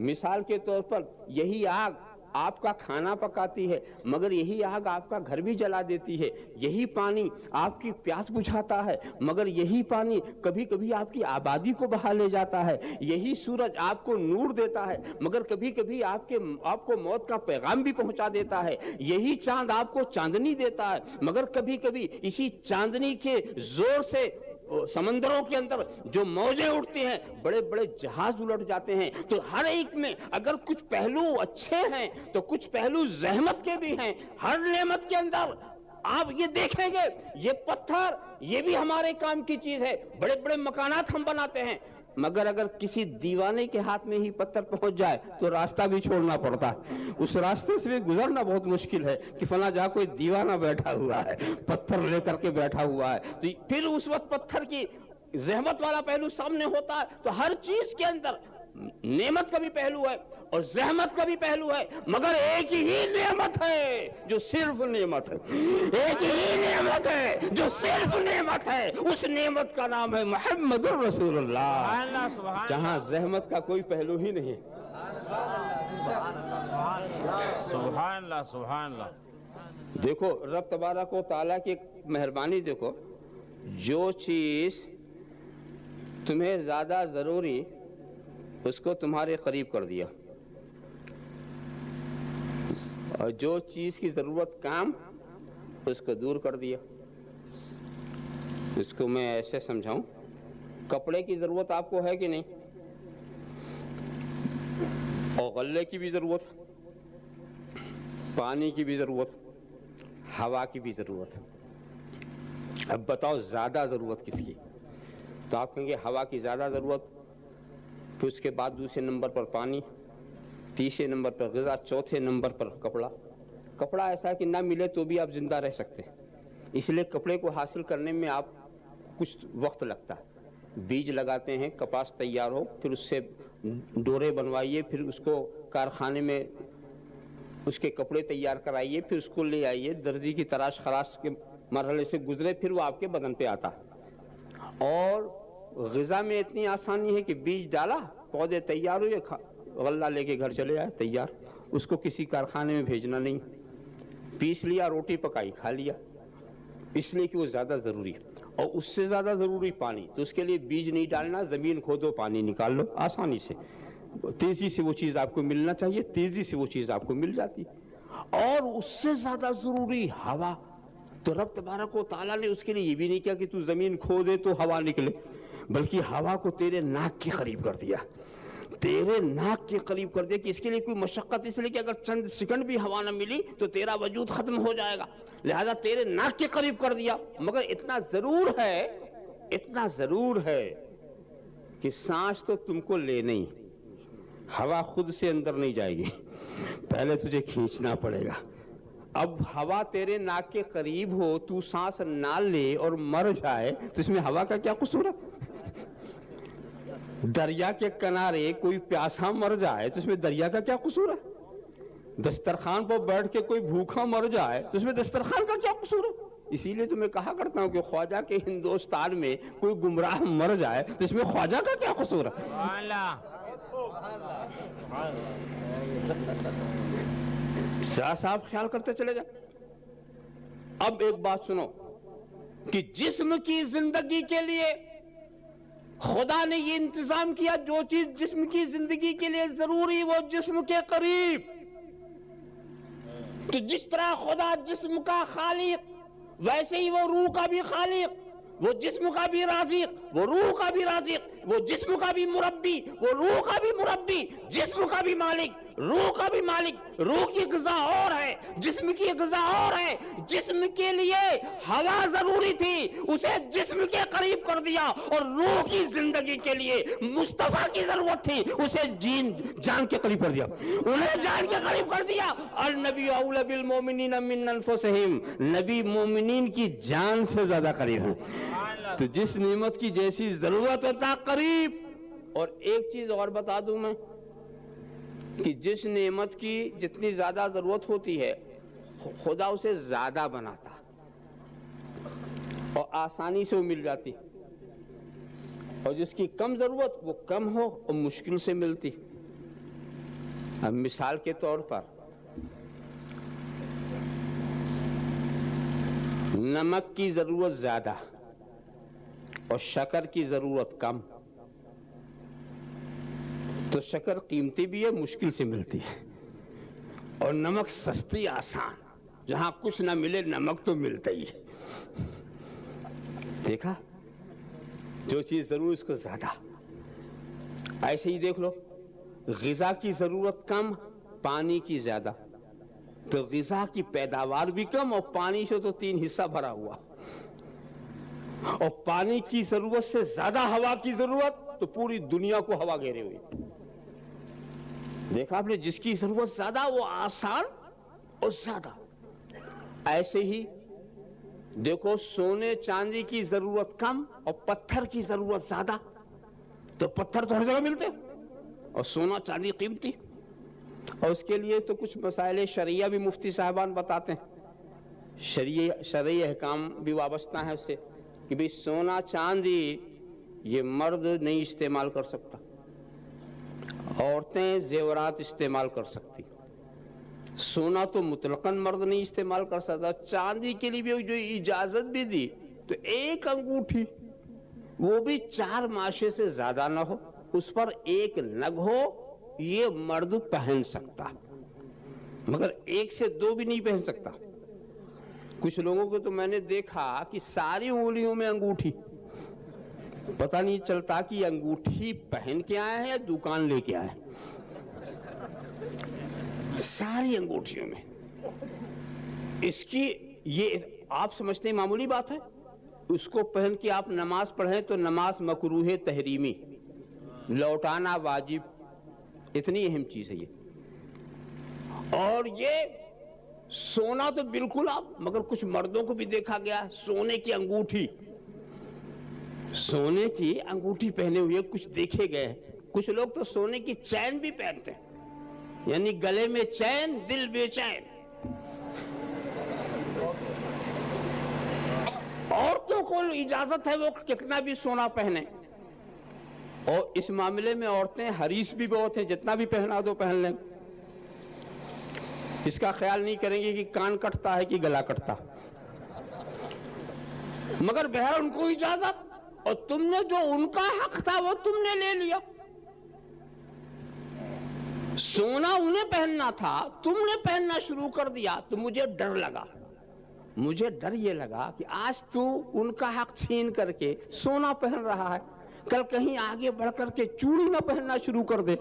A: مثال کے طور پر یہی آگ آپ کا کھانا پکاتی ہے، مگر یہی آگ آپ کا گھر بھی جلا دیتی ہے۔ یہی پانی آپ کی پیاس بجھاتا ہے، مگر یہی پانی کبھی کبھی آپ کی آبادی کو بہا لے جاتا ہے۔ یہی سورج آپ کو نور دیتا ہے، مگر کبھی کبھی آپ کو موت کا پیغام بھی پہنچا دیتا ہے۔ یہی چاند آپ کو چاندنی دیتا ہے، مگر کبھی کبھی اسی چاندنی کے زور سے سمندروں کے اندر جو موجیں اٹھتی ہیں، بڑے بڑے جہاز الٹ جاتے ہیں۔ تو ہر ایک میں اگر کچھ پہلو اچھے ہیں تو کچھ پہلو زحمت کے بھی ہیں۔ ہر نعمت کے اندر آپ یہ دیکھیں گے، یہ پتھر یہ بھی ہمارے کام کی چیز ہے، بڑے بڑے مکانات ہم بناتے ہیں، مگر اگر کسی دیوانے کے ہاتھ میں ہی پتھر پہنچ جائے تو راستہ بھی چھوڑنا پڑتا ہے۔ اس راستے سے بھی گزرنا بہت مشکل ہے کہ فلاں جہاں کوئی دیوانہ بیٹھا ہوا ہے، پتھر لے کر کے بیٹھا ہوا ہے، تو پھر اس وقت پتھر کی زحمت والا پہلو سامنے ہوتا ہے۔ تو ہر چیز کے اندر نعمت کا بھی پہلو ہے اور زحمت کا بھی پہلو ہے، مگر ایک ہی نعمت ہے جو صرف نعمت ہے، ایک ہی نعمت ہے جو صرف نعمت ہے۔ اس نعمت کا نام ہے محمد الرسول اللہ، جہاں زحمت کا کوئی پہلو ہی نہیں۔
B: سبحان اللہ سبحان اللہ۔
A: دیکھو رب تبارک و تعالیٰ کی مہربانی، دیکھو جو چیز تمہیں زیادہ ضروری اس کو تمہارے قریب کر دیا، اور جو چیز کی ضرورت کام اس کو دور کر دیا۔ اس کو میں ایسے سمجھاؤں، کپڑے کی ضرورت آپ کو ہے کہ نہیں، اور غلے کی بھی ضرورت، پانی کی بھی ضرورت، ہوا کی بھی ضرورت۔ اب بتاؤ زیادہ ضرورت کس کی؟ تو آپ کہیں گے ہوا کی زیادہ ضرورت، پھر اس کے بعد دوسرے نمبر پر پانی، تیسرے نمبر پر غذا، چوتھے نمبر پر کپڑا۔ کپڑا ایسا ہے کہ نہ ملے تو بھی آپ زندہ رہ سکتے ہیں، اس لیے کپڑے کو حاصل کرنے میں آپ کچھ وقت لگتا ہے۔ بیج لگاتے ہیں، کپاس تیار ہو، پھر اس سے ڈورے بنوائیے، پھر اس کو کارخانے میں اس کے کپڑے تیار کرائیے، پھر اس کو لے آئیے، درزی کی تراش خراش کے مرحلے سے گزرے، پھر وہ آپ کے بدن پہ آتا ہے۔ اور غذا میں اتنی آسانی ہے کہ بیج ڈالا، پودے تیار ہوئے، غلہ لے کے گھر چلے آئے تیار، اس کو کسی کارخانے میں بھیجنا نہیں، پیس لیا، روٹی پکائی، کھا لیا، اس لیے کہ وہ زیادہ ضروری ہے۔ اور اس سے زیادہ ضروری پانی، تو اس کے لیے بیج نہیں ڈالنا، زمین کھودو، پانی نکال لو، آسانی سے، تیزی سے وہ چیز آپ کو ملنا چاہیے، تیزی سے وہ چیز آپ کو مل جاتی۔ اور اس سے زیادہ ضروری ہوا، تو رب تبارک و تعالیٰ نے اس کے لیے یہ بھی نہیں کیا کہ تو زمین کھودے تو ہوا نکلے، بلکہ ہوا کو تیرے ناک کے قریب کر دیا، تیرے ناک کے قریب کر دیا، کہ اس کے لیے کوئی مشقت، اس لیے کہ اگر چند سیکنڈ بھی ہوا نہ ملی تو تیرا وجود ختم ہو جائے گا، لہذا تیرے ناک کے قریب کر دیا۔ مگر اتنا ضرور ہے اتنا ضرور ہے کہ سانس تو تم کو لے نہیں، ہوا خود سے اندر نہیں جائے گی، پہلے تجھے کھینچنا پڑے گا۔ اب ہوا تیرے ناک کے قریب ہو، تو سانس نہ لے اور مر جائے تو اس میں ہوا کا کیا قصور ہے؟ دریا کے کنارے کوئی پیاسا مر جائے تو اس میں دریا کا کیا قصور ہے؟ دسترخوان پر بیٹھ کے کوئی بھوکا مر جائے تو اس میں دسترخوان کا کیا قصور ہے؟ اسی لیے تو میں کہا کرتا ہوں کہ خواجہ کے ہندوستان میں کوئی گمراہ مر جائے تو اس میں خواجہ کا کیا قصور ہے؟ صاحب خیال کرتے چلے جائیں۔ اب ایک بات سنو کہ جسم کی زندگی کے لیے خدا نے یہ انتظام کیا، جو چیز جسم کی زندگی کے لیے ضروری وہ جسم کے قریب۔ تو جس طرح خدا جسم کا خالق، ویسے ہی وہ روح کا بھی خالق، وہ جسم کا بھی رازق، وہ روح کا بھی رازق، وہ جسم کا بھی مربی، وہ روح کا بھی مربی، جسم کا بھی مالک، روح کا بھی مالک۔ روح کی غذا اور ہے، جسم کی غذا اور ہے۔ جسم کے لیے ہوا ضروری تھی، اسے جسم کے قریب کر دیا، اور روح کی زندگی کے لیے مصطفیٰ کی ضرورت تھی، اسے جان کے قریب کر دیا، انہیں جان کے قریب کر دیا۔ النبی اولی بالمؤمنین من انفسہم، نبی مومنین کی جان سے زیادہ قریب ہے۔ تو جس نعمت کی جیسی ضرورت ہوتا قریب۔ اور ایک چیز اور بتا دوں میں کہ جس نعمت کی جتنی زیادہ ضرورت ہوتی ہے خدا اسے زیادہ بناتا اور آسانی سے وہ مل جاتی، اور جس کی کم ضرورت وہ کم ہو اور مشکل سے ملتی۔ اب مثال کے طور پر نمک کی ضرورت زیادہ اور شکر کی ضرورت کم، تو شکر قیمتی بھی ہے، مشکل سے ملتی ہے، اور نمک سستی آسان، جہاں کچھ نہ ملے نمک تو ملتا ہی ہے۔ دیکھا، جو چیز ضرور اس کو زیادہ۔ ایسے ہی دیکھ لو، غذا کی ضرورت کم، پانی کی زیادہ، تو غذا کی پیداوار بھی کم اور پانی سے تو 3 حصہ بھرا ہوا، اور پانی کی ضرورت سے زیادہ ہوا کی ضرورت، تو پوری دنیا کو ہوا گھیرے ہوئی۔ دیکھا آپ نے، جس کی ضرورت زیادہ وہ آسان اور زیادہ۔ ایسے ہی دیکھو، سونے چاندی کی ضرورت کم اور پتھر کی ضرورت زیادہ، تو پتھر تو ہر جگہ ملتے اور سونا چاندی قیمتی، اور اس کے لیے تو کچھ مسائل شرعیہ بھی مفتی صاحبان بتاتے ہیں، شرعی احکام بھی وابستہ ہے اس سے، کہ بھی سونا چاندی یہ مرد نہیں استعمال کر سکتا، عورتیں زیورات استعمال کر سکتی، سونا تو مطلقاً مرد نہیں استعمال کر سکتا۔ چاندی کے لیے بھی جو اجازت بھی دی تو ایک انگوٹھی، وہ بھی 4 ماشے سے زیادہ نہ ہو، اس پر 1 نگ ہو، یہ مرد پہن سکتا، مگر 1 سے 2 بھی نہیں پہن سکتا۔ کچھ لوگوں کو تو میں نے دیکھا کہ ساری انگلیوں میں انگوٹھی، پتہ نہیں چلتا کہ یہ انگوٹھی پہن کے آئے ہیں یا دکان لے کے آئے ہیں، ساری انگوٹھیوں میں۔ اس کی یہ آپ سمجھتے ہیں معمولی بات ہے، اس کو پہن کے آپ نماز پڑھیں تو نماز مکروہ تحریمی، لوٹانا واجب، اتنی اہم چیز ہے یہ۔ اور یہ سونا تو بالکل آپ، مگر کچھ مردوں کو بھی دیکھا گیا سونے کی انگوٹھی، سونے کی انگوٹھی پہنے ہوئے کچھ دیکھے گئے۔ کچھ لوگ تو سونے کی چین بھی پہنتے ہیں، یعنی گلے میں چین، دل بے چین۔ عورتوں کو اجازت ہے وہ کتنا بھی سونا پہنے، اور اس معاملے میں عورتیں حریص بھی بہت ہیں، جتنا بھی پہنا دو پہن لیں، اس کا خیال نہیں کریں گے کہ کان کٹتا ہے کہ گلا کٹتا، مگر بہر ان کو اجازت، اور تم نے جو ان کا حق تھا وہ تم نے لے لیا۔ سونا انہیں پہننا تھا، تم نے پہننا شروع کر دیا، تو مجھے ڈر لگا، مجھے ڈر یہ لگا کہ آج تو ان کا حق چھین کر کے سونا پہن رہا ہے، کل کہیں آگے بڑھ کر کے چوڑی نہ پہننا شروع کر دے،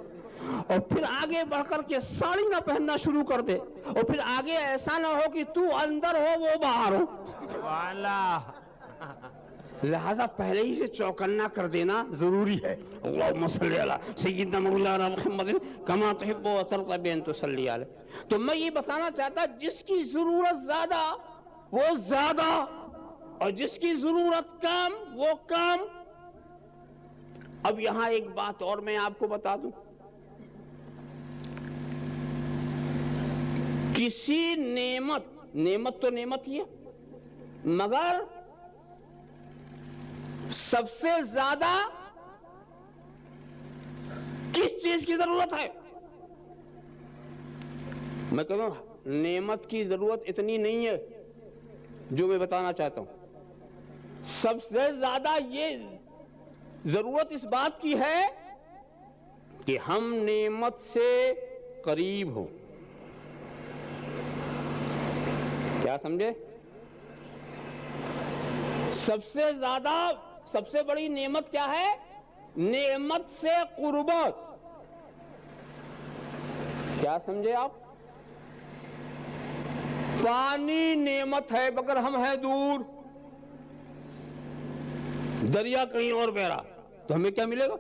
A: اور پھر آگے بڑھ کر کے ساڑی نہ پہننا شروع کر دے، اور پھر آگے ایسا نہ ہو کہ تو اندر ہو وہ باہر ہو۔ لہذا پہلے ہی سے چوکنا کر دینا ضروری ہے. اللہم صلی علی سیدنا مولانا محمد کما تحب و ترضی بان تصلی علیہ. تو میں یہ بتانا چاہتا جس کی ضرورت زیادہ وہ زیادہ اور جس کی ضرورت کم وہ کم. اب یہاں ایک بات اور میں آپ کو بتا دوں. کسی نعمت تو نعمت ہی ہے مگر سب سے زیادہ کس چیز کی ضرورت ہے؟ میں کہتا ہوں نعمت کی ضرورت اتنی نہیں ہے جو میں بتانا چاہتا ہوں. سب سے زیادہ یہ ضرورت اس بات کی ہے کہ ہم نعمت سے قریب ہوں. کیا سمجھے؟ سب سے زیادہ سب سے بڑی نعمت کیا ہے؟ نعمت سے قربت. کیا سمجھے آپ؟ پانی نعمت ہے مگر ہم ہیں دور. دریا کہیں اور بہ رہا تو ہمیں کیا ملے گا؟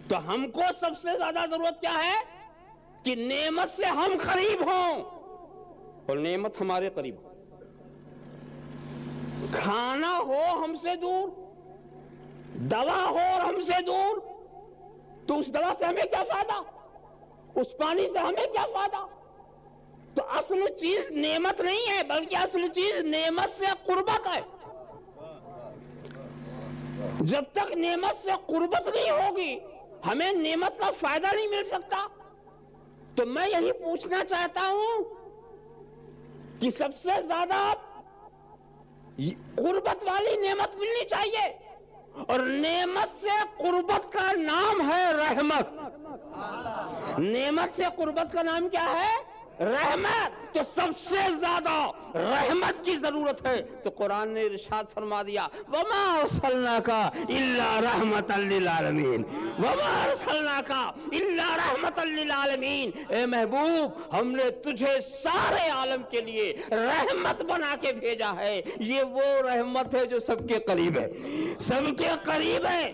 A: تو ہم کو سب سے زیادہ ضرورت کیا ہے کہ نعمت سے ہم قریب ہوں اور نعمت ہمارے قریب ہو. کھانا ہو ہم سے دور، دوا ہو اور ہم سے دور، تو اس دوا سے ہمیں کیا فائدہ؟ اس پانی سے ہمیں کیا فائدہ؟ تو اصل چیز نعمت نہیں ہے بلکہ اصل چیز نعمت سے قربت ہے. جب تک نعمت سے قربت نہیں ہوگی ہمیں نعمت کا فائدہ نہیں مل سکتا. تو میں یہی پوچھنا چاہتا ہوں کہ سب سے زیادہ قربت والی نعمت ملنی چاہیے اور نعمت سے قربت کا نام ہے رحمت. نعمت سے قربت کا نام کیا ہے؟ رحمت. تو سب سے زیادہ رحمت کی ضرورت ہے. تو قرآن نے ارشاد فرما دیا وَمَا أَرْسَلْنَاكَ إِلَّا رَحْمَةً لِّلْعَالَمِينَ وَمَا أَرْسَلْنَاكَ إِلَّا رَحْمَةً لِّلْعَالَمِينَ. اے محبوب ہم نے تجھے سارے عالم کے لیے رحمت بنا کے بھیجا ہے. یہ وہ رحمت ہے جو سب کے قریب ہے، سب کے قریب ہے.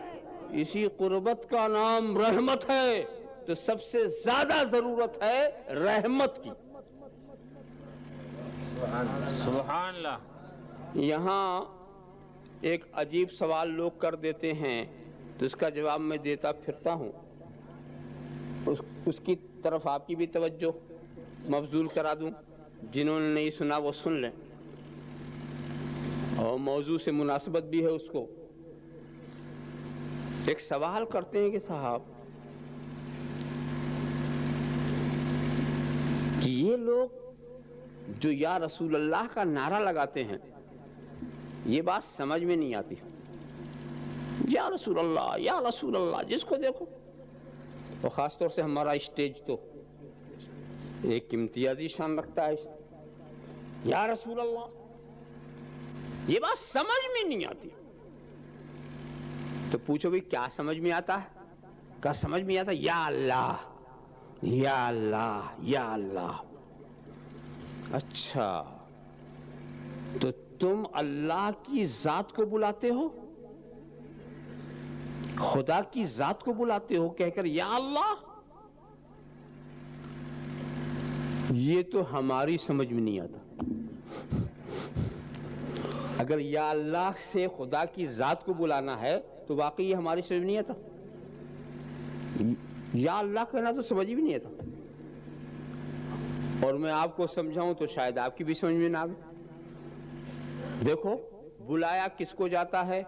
A: اسی قربت کا نام رحمت ہے. تو سب سے زیادہ ضرورت ہے رحمت کی.
B: سبحان اللہ.
A: یہاں ایک عجیب سوال لوگ کر دیتے ہیں تو اس کا جواب میں دیتا پھرتا ہوں. اس کی طرف آپ کی بھی توجہ مبذول کرا دوں. جنہوں نے نہیں سنا وہ سن لیں اور موضوع سے مناسبت بھی ہے اس کو. ایک سوال کرتے ہیں کہ صاحب کہ یہ لوگ جو یا رسول اللہ کا نعرہ لگاتے ہیں یہ بات سمجھ میں نہیں آتی. یا رسول اللہ یا رسول اللہ جس کو دیکھو، اور خاص طور سے ہمارا اسٹیج تو ایک امتیازی شان رکھتا ہے. یا رسول اللہ یہ بات سمجھ میں نہیں آتی. تو پوچھو بھی کیا سمجھ میں آتا ہے؟ کیا سمجھ میں آتا ہے؟ یا اللہ یا اللہ یا اللہ. اچھا تو تم اللہ کی ذات کو بلاتے ہو، خدا کی ذات کو بلاتے ہو کہہ کر یا اللہ؟ یہ تو ہماری سمجھ میں نہیں آتا. اگر یا اللہ سے خدا کی ذات کو بلانا ہے تو واقعی یہ ہماری سمجھ میں نہیں آتا. یا اللہ کہنا تو سمجھ بھی نہیں آتا. اور میں آپ کو سمجھاؤں تو شاید آپ کی بھی سمجھ میں نہ آئے. دیکھو بلایا کس کو جاتا ہے؟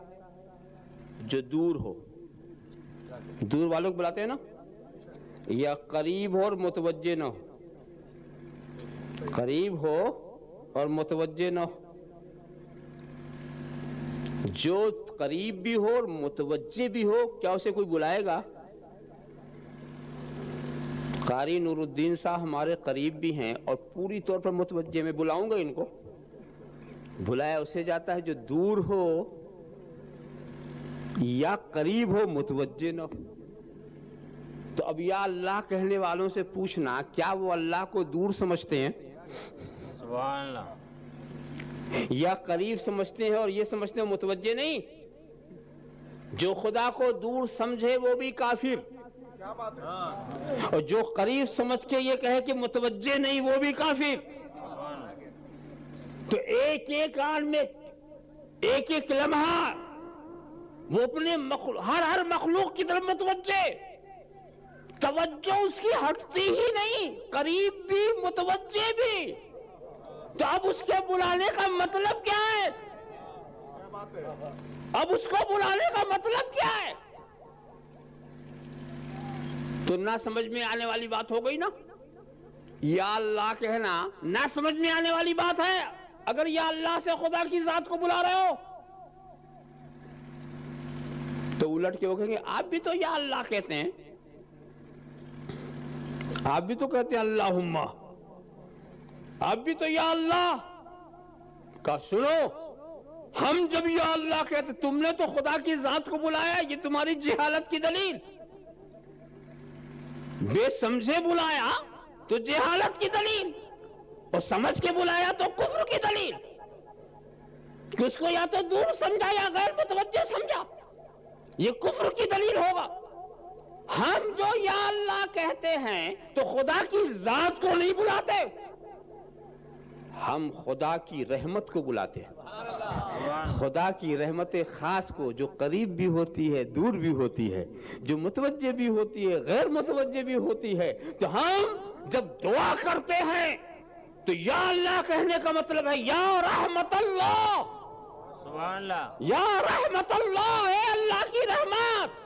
A: جو دور ہو. دور والوں کو بلاتے ہیں نا. یا قریب ہو اور متوجہ نہ ہو. قریب ہو اور متوجہ نہ ہو. جو قریب بھی ہو اور متوجہ بھی ہو کیا اسے کوئی بلائے گا؟ قاری نور الدین صاحب ہمارے قریب بھی ہیں اور پوری طور پر متوجہ. میں بلاؤں گا ان کو. بلایا اسے جاتا ہے جو دور ہو یا قریب ہو متوجہ نہ ہو. تو اب یا اللہ کہنے والوں سے پوچھنا کیا وہ اللہ کو دور سمجھتے ہیں؟
B: سبحان اللہ.
A: یا قریب سمجھتے ہیں اور یہ سمجھتے ہیں متوجہ نہیں. جو خدا کو دور سمجھے وہ بھی کافر، اور جو قریب سمجھ کے یہ کہے کہ متوجہ نہیں وہ بھی کافر. تو ایک ایک آن میں ایک ایک لمحہ وہ اپنے ہر مخلوق کی طرف متوجہ، توجہ اس کی ہٹتی ہی نہیں، قریب بھی متوجہ بھی. تو اب اس کے بلانے کا مطلب کیا ہے؟ اب اس کو بلانے کا مطلب کیا ہے؟ تو نہ سمجھ میں آنے والی بات ہو گئی نا. یا اللہ کہنا نہ سمجھ میں آنے والی بات ہے اگر یا اللہ سے خدا کی ذات کو بلا رہے ہو. تو الٹ کے وہ کہیں گے آپ بھی تو یا اللہ کہتے ہیں، آپ بھی تو کہتے ہیں اللہم، آپ بھی تو یا اللہ کا. سنو، ہم جب یا اللہ کہتے تم نے تو خدا کی ذات کو بلایا، یہ تمہاری جہالت کی دلیل. بے سمجھے بلایا تو جہالت کی دلیل، اور سمجھ کے بلایا تو کفر کی دلیل، کہ اس کو یا تو دور سمجھا یا غیر متوجہ سمجھا، یہ کفر کی دلیل ہوگا. ہم جو یا اللہ کہتے ہیں تو خدا کی ذات کو نہیں بلاتے، ہم خدا کی رحمت کو بلاتے ہیں. خدا کی رحمت خاص کو، جو قریب بھی ہوتی ہے دور بھی ہوتی ہے، جو متوجہ بھی ہوتی ہے غیر متوجہ بھی ہوتی ہے. تو ہم جب دعا کرتے ہیں تو یا اللہ کہنے کا مطلب ہے یا رحمت اللہ،
B: سبحان اللہ،
A: یا رحمت اللہ، اے اللہ کی رحمت.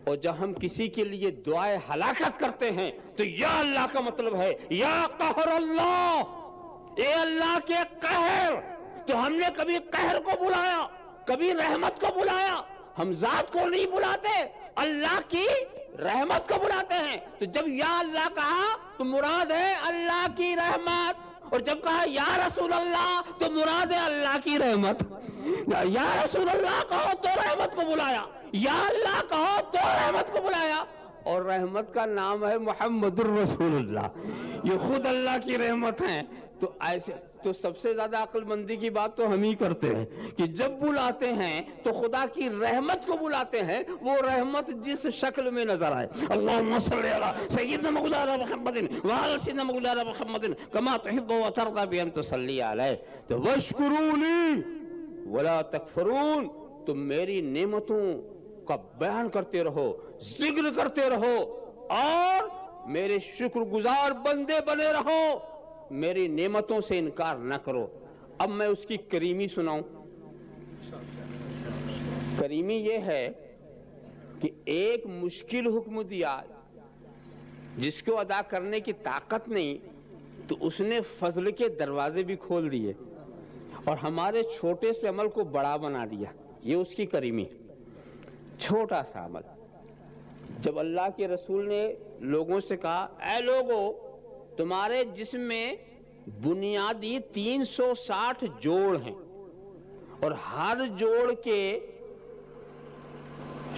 A: اور جب ہم کسی کے لیے دعائے ہلاکت کرتے ہیں تو یا اللہ کا مطلب ہے یا قہر اللہ، اے اللہ کے قہر. تو ہم نے کبھی قہر کو بلایا، کبھی رحمت کو بلایا. ہم ذات کو نہیں بلاتے، اللہ کی رحمت کو بلاتے ہیں. تو جب یا اللہ کہا تو مراد ہے اللہ کی رحمت، اور جب کہا یا رسول اللہ تو مراد ہے اللہ کی رحمت. یا رسول اللہ کہو تو رحمت کو بلایا، یا اللہ کہو تو رحمت کو بلایا. اور رحمت کا نام ہے محمد الرسول اللہ، یہ خود اللہ کی رحمت ہے. تو ایسے تو سب سے زیادہ عقل مندی کی بات تو ہم ہی کرتے ہیں کہ جب بلاتے ہیں تو خدا کی رحمت کو بلاتے ہیں، وہ رحمت جس شکل میں نظر آئے. اللہم صلی علی سیدنا مولانا محمد وعلی سیدنا مولانا محمد کما تحب و ترضى بان تصلی علیہ. تو واشکرونی ولا تکفرون، تم میری نعمتوں کا بیان کرتے رہو، ذکر کرتے رہو، اور میرے شکر گزار بندے بنے رہو، میری نعمتوں سے انکار نہ کرو. اب میں اس کی کریمی سناؤں. کریمی یہ ہے کہ ایک مشکل حکم دیا جس کو ادا کرنے کی طاقت نہیں، تو اس نے فضل کے دروازے بھی کھول دیے اور ہمارے چھوٹے سے عمل کو بڑا بنا دیا. یہ اس کی کریمی. چھوٹا سا عمل، جب اللہ کے رسول نے لوگوں سے کہا اے لوگو تمہارے جسم میں بنیادی 360 جوڑ ہیں، اور ہر جوڑ کے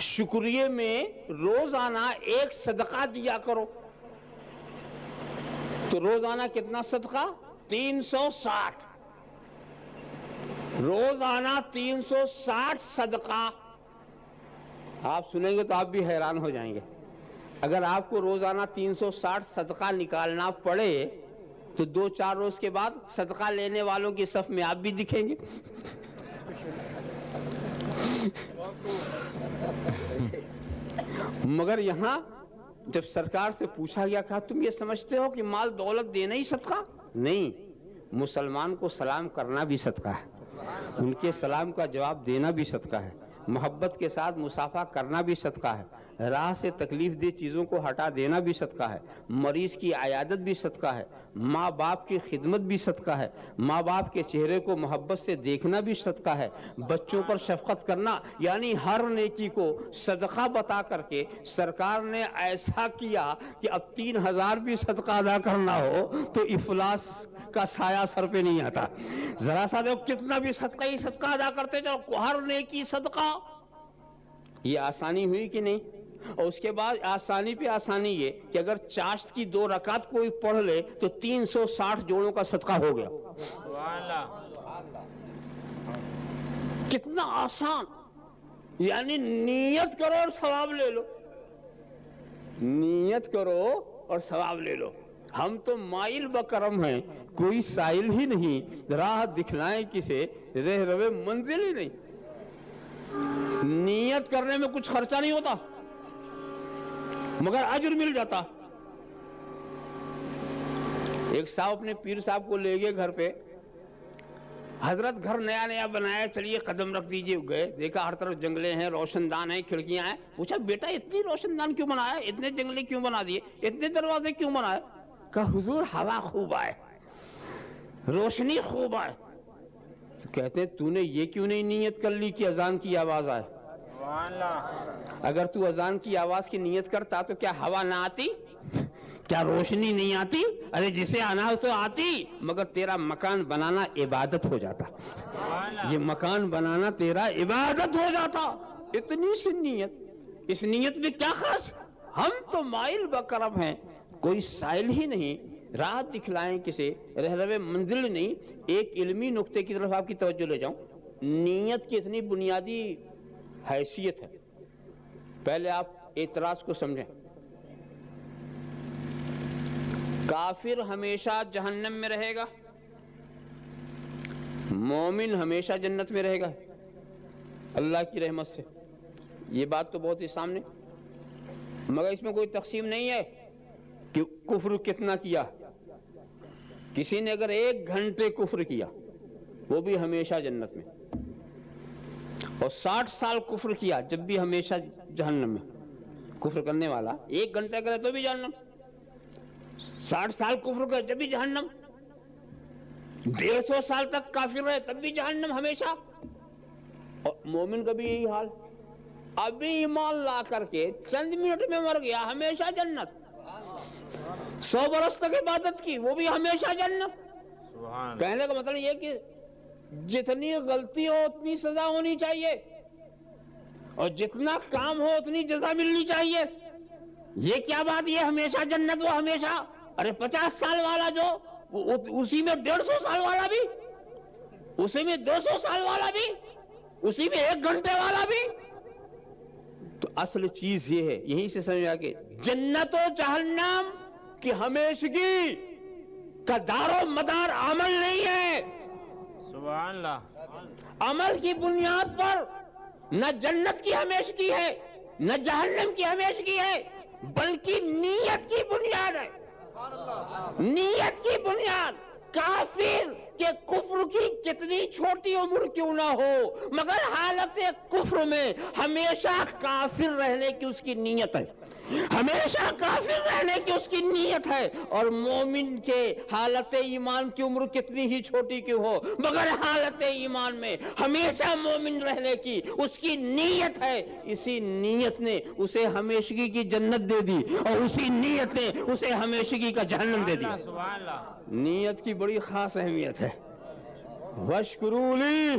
A: شکریہ میں روزانہ ایک صدقہ دیا کرو. تو روزانہ کتنا صدقہ؟ 360. روزانہ 360 صدقہ. آپ سنیں گے تو آپ بھی حیران ہو جائیں گے. اگر آپ کو روزانہ 360 صدقہ نکالنا پڑے تو 2-4 روز کے بعد صدقہ لینے والوں کی صف میں آپ بھی دکھیں گے. مگر یہاں جب سرکار سے پوچھا گیا کہا تم یہ سمجھتے ہو کہ مال دولت دینا ہی صدقہ؟ نہیں، مسلمان کو سلام کرنا بھی صدقہ ہے، ان کے سلام کا جواب دینا بھی صدقہ ہے، محبت کے ساتھ مصافحہ کرنا بھی صدقہ ہے، راہ سے تکلیف دہ چیزوں کو ہٹا دینا بھی صدقہ ہے، مریض کی عیادت بھی صدقہ ہے، ماں باپ کی خدمت بھی صدقہ ہے، ماں باپ کے چہرے کو محبت سے دیکھنا بھی صدقہ ہے، بچوں پر شفقت کرنا. یعنی ہر نیکی کو صدقہ بتا کر کے سرکار نے ایسا کیا کہ اب 3000 بھی صدقہ ادا کرنا ہو تو افلاس کا سایہ سر پہ نہیں آتا. ذرا سا دیکھو کتنا بھی صدقہ ہی صدقہ ادا کرتے جاؤ، ہر نیکی صدقہ. یہ آسانی ہوئی کہ نہیں؟ اور اس کے بعد آسانی پہ آسانی یہ کہ اگر چاشت کی 2 رکعت کوئی پڑھ لے تو 360 جوڑوں کا صدقہ ہو گیا. کتنا آسان، یعنی نیت کرو اور ثواب لے لو، نیت کرو اور ثواب لے لو۔ ہم تو مائل بکرم ہیں، کوئی سائل ہی نہیں، راہ دکھلائیں کسے رہ روے منزل ہی نہیں۔ نیت کرنے میں کچھ خرچہ نہیں ہوتا مگر اجر مل جاتا۔ ایک صاحب اپنے پیر صاحب کو لے گئے گھر پہ، حضرت گھر نیا نیا بنایا، چلیے قدم رکھ دیجئے، گئے دیکھا ہر طرف جنگلے ہیں، روشن دان ہیں، کھڑکیاں ہیں۔ پوچھا بیٹا اتنی روشن دان کیوں بنایا، اتنے جنگلے کیوں بنا دیے، اتنے دروازے کیوں بنائے؟ کہا حضور ہوا خوب آئے، روشنی خوب آئے۔ تو کہتے ہیں تو نے یہ کیوں نہیں نیت کر لی کہ اذان کی آواز آئے؟ اگر تو اذان کی آواز کی نیت کرتا تو کیا ہوا نہ آتی، کیا روشنی نہیں آتی؟ ارے جسے آنا ہو تو آتی، مگر تیرا مکان بنانا عبادت ہو جاتا، یہ مکان بنانا تیرا عبادت ہو جاتا۔ اتنی سی نیت، اس نیت میں کیا خاص؟ ہم تو مائل بکرم ہیں، کوئی سائل ہی نہیں، راہ دکھلائیں کسے رہ روے منزل نہیں۔ ایک علمی نقطے کی طرف آپ کی توجہ لے جاؤں، نیت کی اتنی بنیادی حیثیت ہے، پہلے آپ اعتراض کو سمجھیں۔ کافر ہمیشہ جہنم میں رہے گا، مومن ہمیشہ جنت میں رہے گا اللہ کی رحمت سے، یہ بات تو بہت ہی سامنے، مگر اس میں کوئی تقسیم نہیں ہے کہ کفر کتنا کیا۔ کسی نے اگر 1 گھنٹے کفر کیا وہ بھی ہمیشہ جنت میں، اور 60 سال کفر کیا جب بھی ہمیشہ جہنم میں۔ کفر کرنے والا 1 گھنٹہ کرے تو بھی جہنم، 60 سال کفر کرے جب بھی جہنم، 150 سال تک کافر رہے تب بھی جہنم ہمیشہ۔ اور مومن کا بھی یہی حال، ابھی ایمان لا کر کے چند منٹ میں مر گیا ہمیشہ جنت، 100 برس تک عبادت کی وہ بھی ہمیشہ جنت۔ کہنے کا مطلب یہ کہ جتنی غلطی ہو اتنی سزا ہونی چاہیے، اور جتنا کام ہو اتنی جزا ملنی چاہیے۔ یہ کیا بات، یہ ہمیشہ جنت وہ ہمیشہ؟ ارے 50 سال والا جو، اسی میں 150 سال والا بھی، اسی میں 200 سال والا بھی، اسی میں 1 گھنٹے والا بھی۔ تو اصل چیز یہ ہے، یہیں سے سمجھ آ کہ جنت و جہنم کی ہمیشگی کا دار و مدار عمل نہیں ہے۔
B: سبحان اللہ۔
A: عمل کی بنیاد پر نہ جنت کی ہمیشگی ہے نہ جہنم کی ہمیشگی ہے، بلکہ نیت کی بنیاد ہے، نیت کی بنیاد۔ کافر کے کفر کی کتنی چھوٹی عمر کیوں نہ ہو، مگر حالت کفر میں ہمیشہ کافر رہنے کی اس کی نیت ہے، ہمیشہ کافر رہنے کی اس کی نیت ہے۔ اور مومن کے حالت ایمان کی عمر کتنی ہی چھوٹی کیوں ہو، مگر حالت ایمان میں ہمیشہ مومن رہنے کی اس کی نیت ہے۔ اسی نیت نے اسے ہمیشگی کی جنت دے دی، اور اسی نیت نے اسے ہمیشگی کا جہنم دے دیا۔
B: سبحان اللہ۔
A: نیت کی بڑی خاص اہمیت ہے۔ وَاشْكُرُوا لِي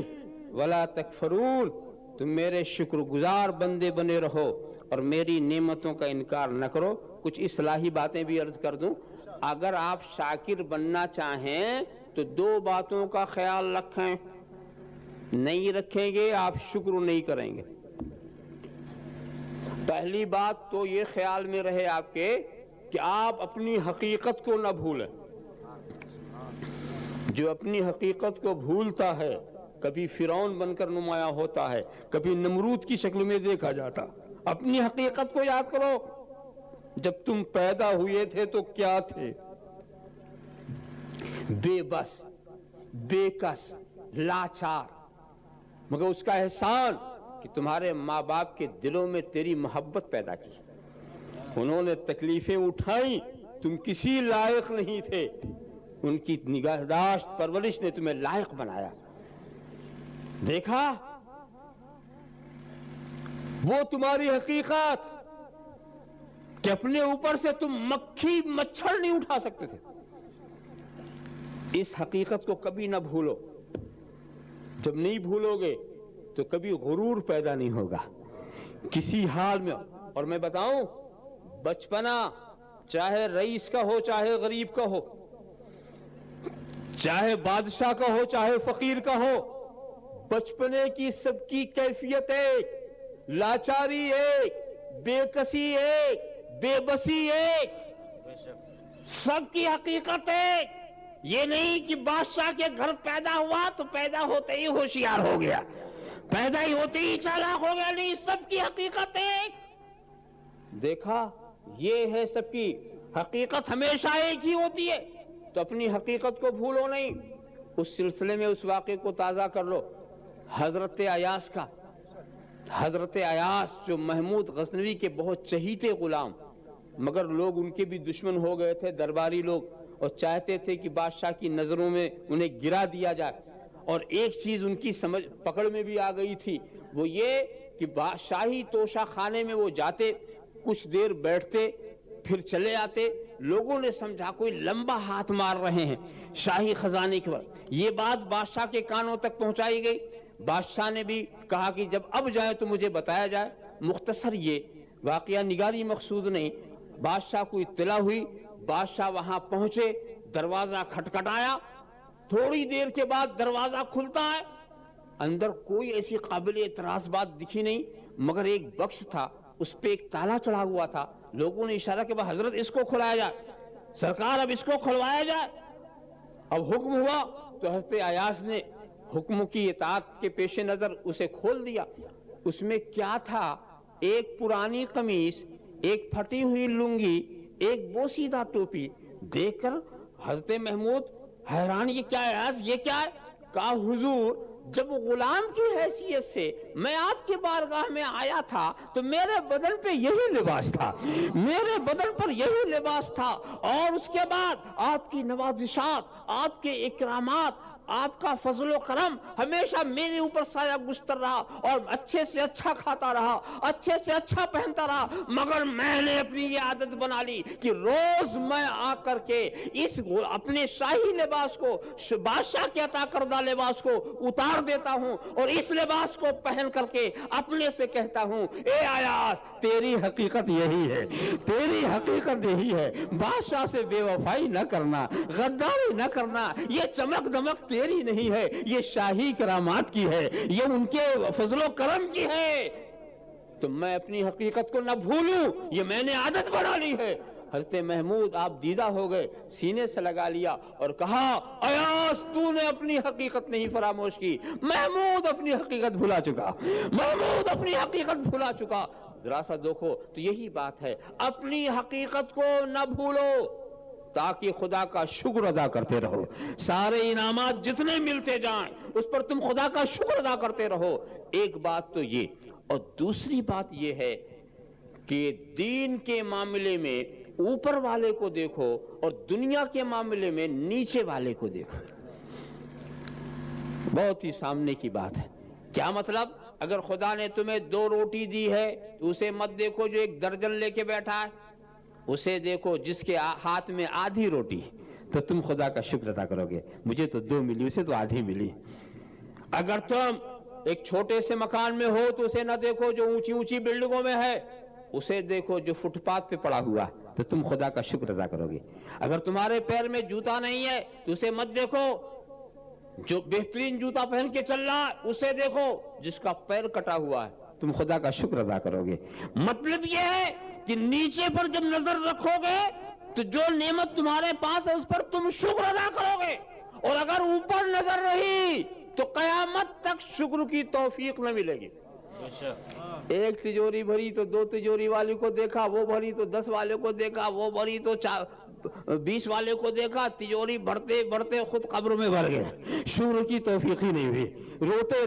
A: وَلَا تَكْفُرُونَ، تم میرے شکر گزار بندے بنے رہو اور میری نعمتوں کا انکار نہ کرو۔ کچھ اصلاحی باتیں بھی عرض کر دوں، اگر آپ شاکر بننا چاہیں تو 2 باتوں کا خیال رکھیں، نہیں رکھیں گے آپ شکر نہیں کریں گے۔ پہلی بات تو یہ خیال میں رہے آپ کے کہ آپ اپنی حقیقت کو نہ بھولیں۔ جو اپنی حقیقت کو بھولتا ہے کبھی فرعون بن کر نمایاں ہوتا ہے، کبھی نمرود کی شکل میں دیکھا جاتا۔ اپنی حقیقت کو یاد کرو، جب تم پیدا ہوئے تھے تو کیا تھے؟ بے بس، بے کس، لاچار، مگر اس کا احسان کہ تمہارے ماں باپ کے دلوں میں تیری محبت پیدا کی، انہوں نے تکلیفیں اٹھائیں، تم کسی لائق نہیں تھے، ان کی نگہداشت پرورش نے تمہیں لائق بنایا۔ دیکھا وہ تمہاری حقیقت کہ اپنے اوپر سے تم مکھی مچھر نہیں اٹھا سکتے تھے۔ اس حقیقت کو کبھی نہ بھولو، جب نہیں بھولو گے تو کبھی غرور پیدا نہیں ہوگا کسی حال میں۔ اور میں بتاؤں، بچپنا چاہے رئیس کا ہو چاہے غریب کا ہو، چاہے بادشاہ کا ہو چاہے فقیر کا ہو، بچپنے کی سب کی کیفیت ایک، لاچاری ایک، بے کسی ایک، بے بسی ایک، سب کی حقیقت ایک۔ یہ نہیں کہ بادشاہ کے گھر پیدا ہوا تو پیدا ہوتے ہی ہوشیار ہو گیا، پیدا ہی ہوتے ہی چالاک ہو گیا، نہیں، سب کی حقیقت ایک۔ دیکھا، یہ ہے سب کی حقیقت، ہمیشہ ایک ہی ہوتی ہے، تو اپنی حقیقت کو بھولو نہیں۔ اس سلسلے میں اس واقعے کو تازہ کر لو، حضرت ایاس کا۔ حضرت ایاس جو محمود غزنوی کے بہت چہیتے غلام، مگر لوگ ان کے بھی دشمن ہو گئے تھے، درباری لوگ، اور چاہتے تھے کہ بادشاہ کی نظروں میں انہیں گرا دیا جائے۔ اور ایک چیز ان کی سمجھ پکڑ میں بھی آ گئی تھی، وہ یہ کہ بادشاہی توشہ خانے میں وہ جاتے، کچھ دیر بیٹھتے، پھر چلے آتے۔ لوگوں نے سمجھا کوئی لمبا ہاتھ مار رہے ہیں شاہی خزانے کے وقت۔ یہ بات بادشاہ کے کانوں تک پہنچائی گئی۔ بادشاہ نے بھی کہا کہ جب اب جائیں تو مجھے بتایا جائے۔ مختصر یہ واقعہ نگاری مقصود نہیں، بادشاہ کو اطلاع ہوئی، بادشاہ وہاں پہنچے، دروازہ کھٹکھٹایا، تھوڑی دیر کے بعد دروازہ کھلتا ہے، اندر کوئی ایسی قابل اعتراض بات دکھی نہیں، مگر ایک بکس تھا، اس پہ ایک تالا چڑھا ہوا تھا۔ لوگوں نے اشارہ کیا، حضرت اس کو کھلایا جائے، سرکار اب اس کو کھلوایا جائے۔ اب حکم ہوا تو حضرت ایاس نے حکم کی اطاعت کے پیش نظر اسے کھول دیا۔ اس میں کیا تھا؟ ایک پرانی قمیص، ایک پھٹی ہوئی لنگی، ایک بوسیدہ ٹوپی۔ دیکھ کر حضرت محمود حیران، یہ کیا ہے ایاس، یہ کیا ہے؟ کہا حضور، جب غلام کی حیثیت سے میں آپ کے بارگاہ میں آیا تھا تو میرے بدن پہ یہی لباس تھا، میرے بدن پر یہی لباس تھا، اور اس کے بعد آپ کی نوازشات، آپ کے اکرامات، آپ کا فضل و کرم ہمیشہ میرے اوپر سایہ گستر رہا، اور اچھے سے اچھا کھاتا رہا، اچھے سے اچھا پہنتا رہا، مگر میں نے اپنی یہ عادت بنا لی کہ روز میں آ کر کے اس اپنے شاہی لباس کو، بادشاہ کے عطا کردہ لباس کو اتار دیتا ہوں، اور اس لباس کو پہن کر کے اپنے سے کہتا ہوں، اے ایاس، تیری حقیقت یہی ہے، تیری حقیقت یہی ہے، بادشاہ سے بے وفائی نہ کرنا، غداری نہ کرنا، یہ چمک دمک تیری نہیں ہے، یہ شاہی کرامات کی ہے، یہ ان کے فضل و کرم کی ہے، تو میں اپنی حقیقت کو نہ بھولوں، یہ میں نے عادت بنا لی ہے۔ حضرت محمود آپ دیدہ ہو گئے، سینے سے لگا لیا اور کہا، ایاس، تو نے اپنی حقیقت نہیں فراموش کی، محمود اپنی حقیقت بھلا چکا، محمود اپنی حقیقت بھلا چکا۔ ذرا سا دیکھو تو یہی بات ہے، اپنی حقیقت کو نہ بھولو تاکہ خدا کا شکر ادا کرتے رہو، سارے انعامات جتنے ملتے جائیں اس پر تم خدا کا شکر ادا کرتے رہو۔ ایک بات تو یہ، اور دوسری بات یہ ہے کہ دین کے معاملے میں اوپر والے کو دیکھو اور دنیا کے معاملے میں نیچے والے کو دیکھو۔ بہت ہی سامنے کی بات ہے۔ کیا مطلب؟ اگر خدا نے تمہیں 2 روٹی دی ہے تو اسے مت دیکھو جو 1 درجن لے کے بیٹھا ہے، اسے دیکھو جس کے ہاتھ میں آدھی روٹی، تو تم خدا کا شکر ادا کرو گے، مجھے تو 2 ملی، اسے تو آدھی ملی۔ اگر تم ایک چھوٹے سے مکان میں ہو تو اسے نہ دیکھو جو اونچی اونچی بلڈنگوں میں ہے، اسے دیکھو جو فٹ پاتھ پہ پڑا ہوا، تو تم خدا کا شکر ادا کرو گے۔ اگر تمہارے پیر میں جوتا نہیں ہے تو اسے مت دیکھو جو بہترین جوتا پہن کے چل رہا ہے، اسے دیکھو جس کا پیر کٹا ہوا ہے، تم خدا کا شکر ادا کرو گے۔ مطلب یہ ہے کہ نیچے پر جب نظر رکھو گے تو جو نعمت تمہارے پاس ہے اس پر تم شکر ادا کرو گے، اور اگر اوپر نظر رہی تو قیامت تک شکر کی توفیق نہ ملے گی۔ ایک تجوری بھری تو 2 تجوری والے کو دیکھا، وہ بھری تو 10 والے کو دیکھا، وہ بھری تو 20 والے کو دیکھا، تجوری بڑھتے بڑھتے خود قبر میں بھر گئے، شکر کی توفیق ہی نہیں ہوئی، روتے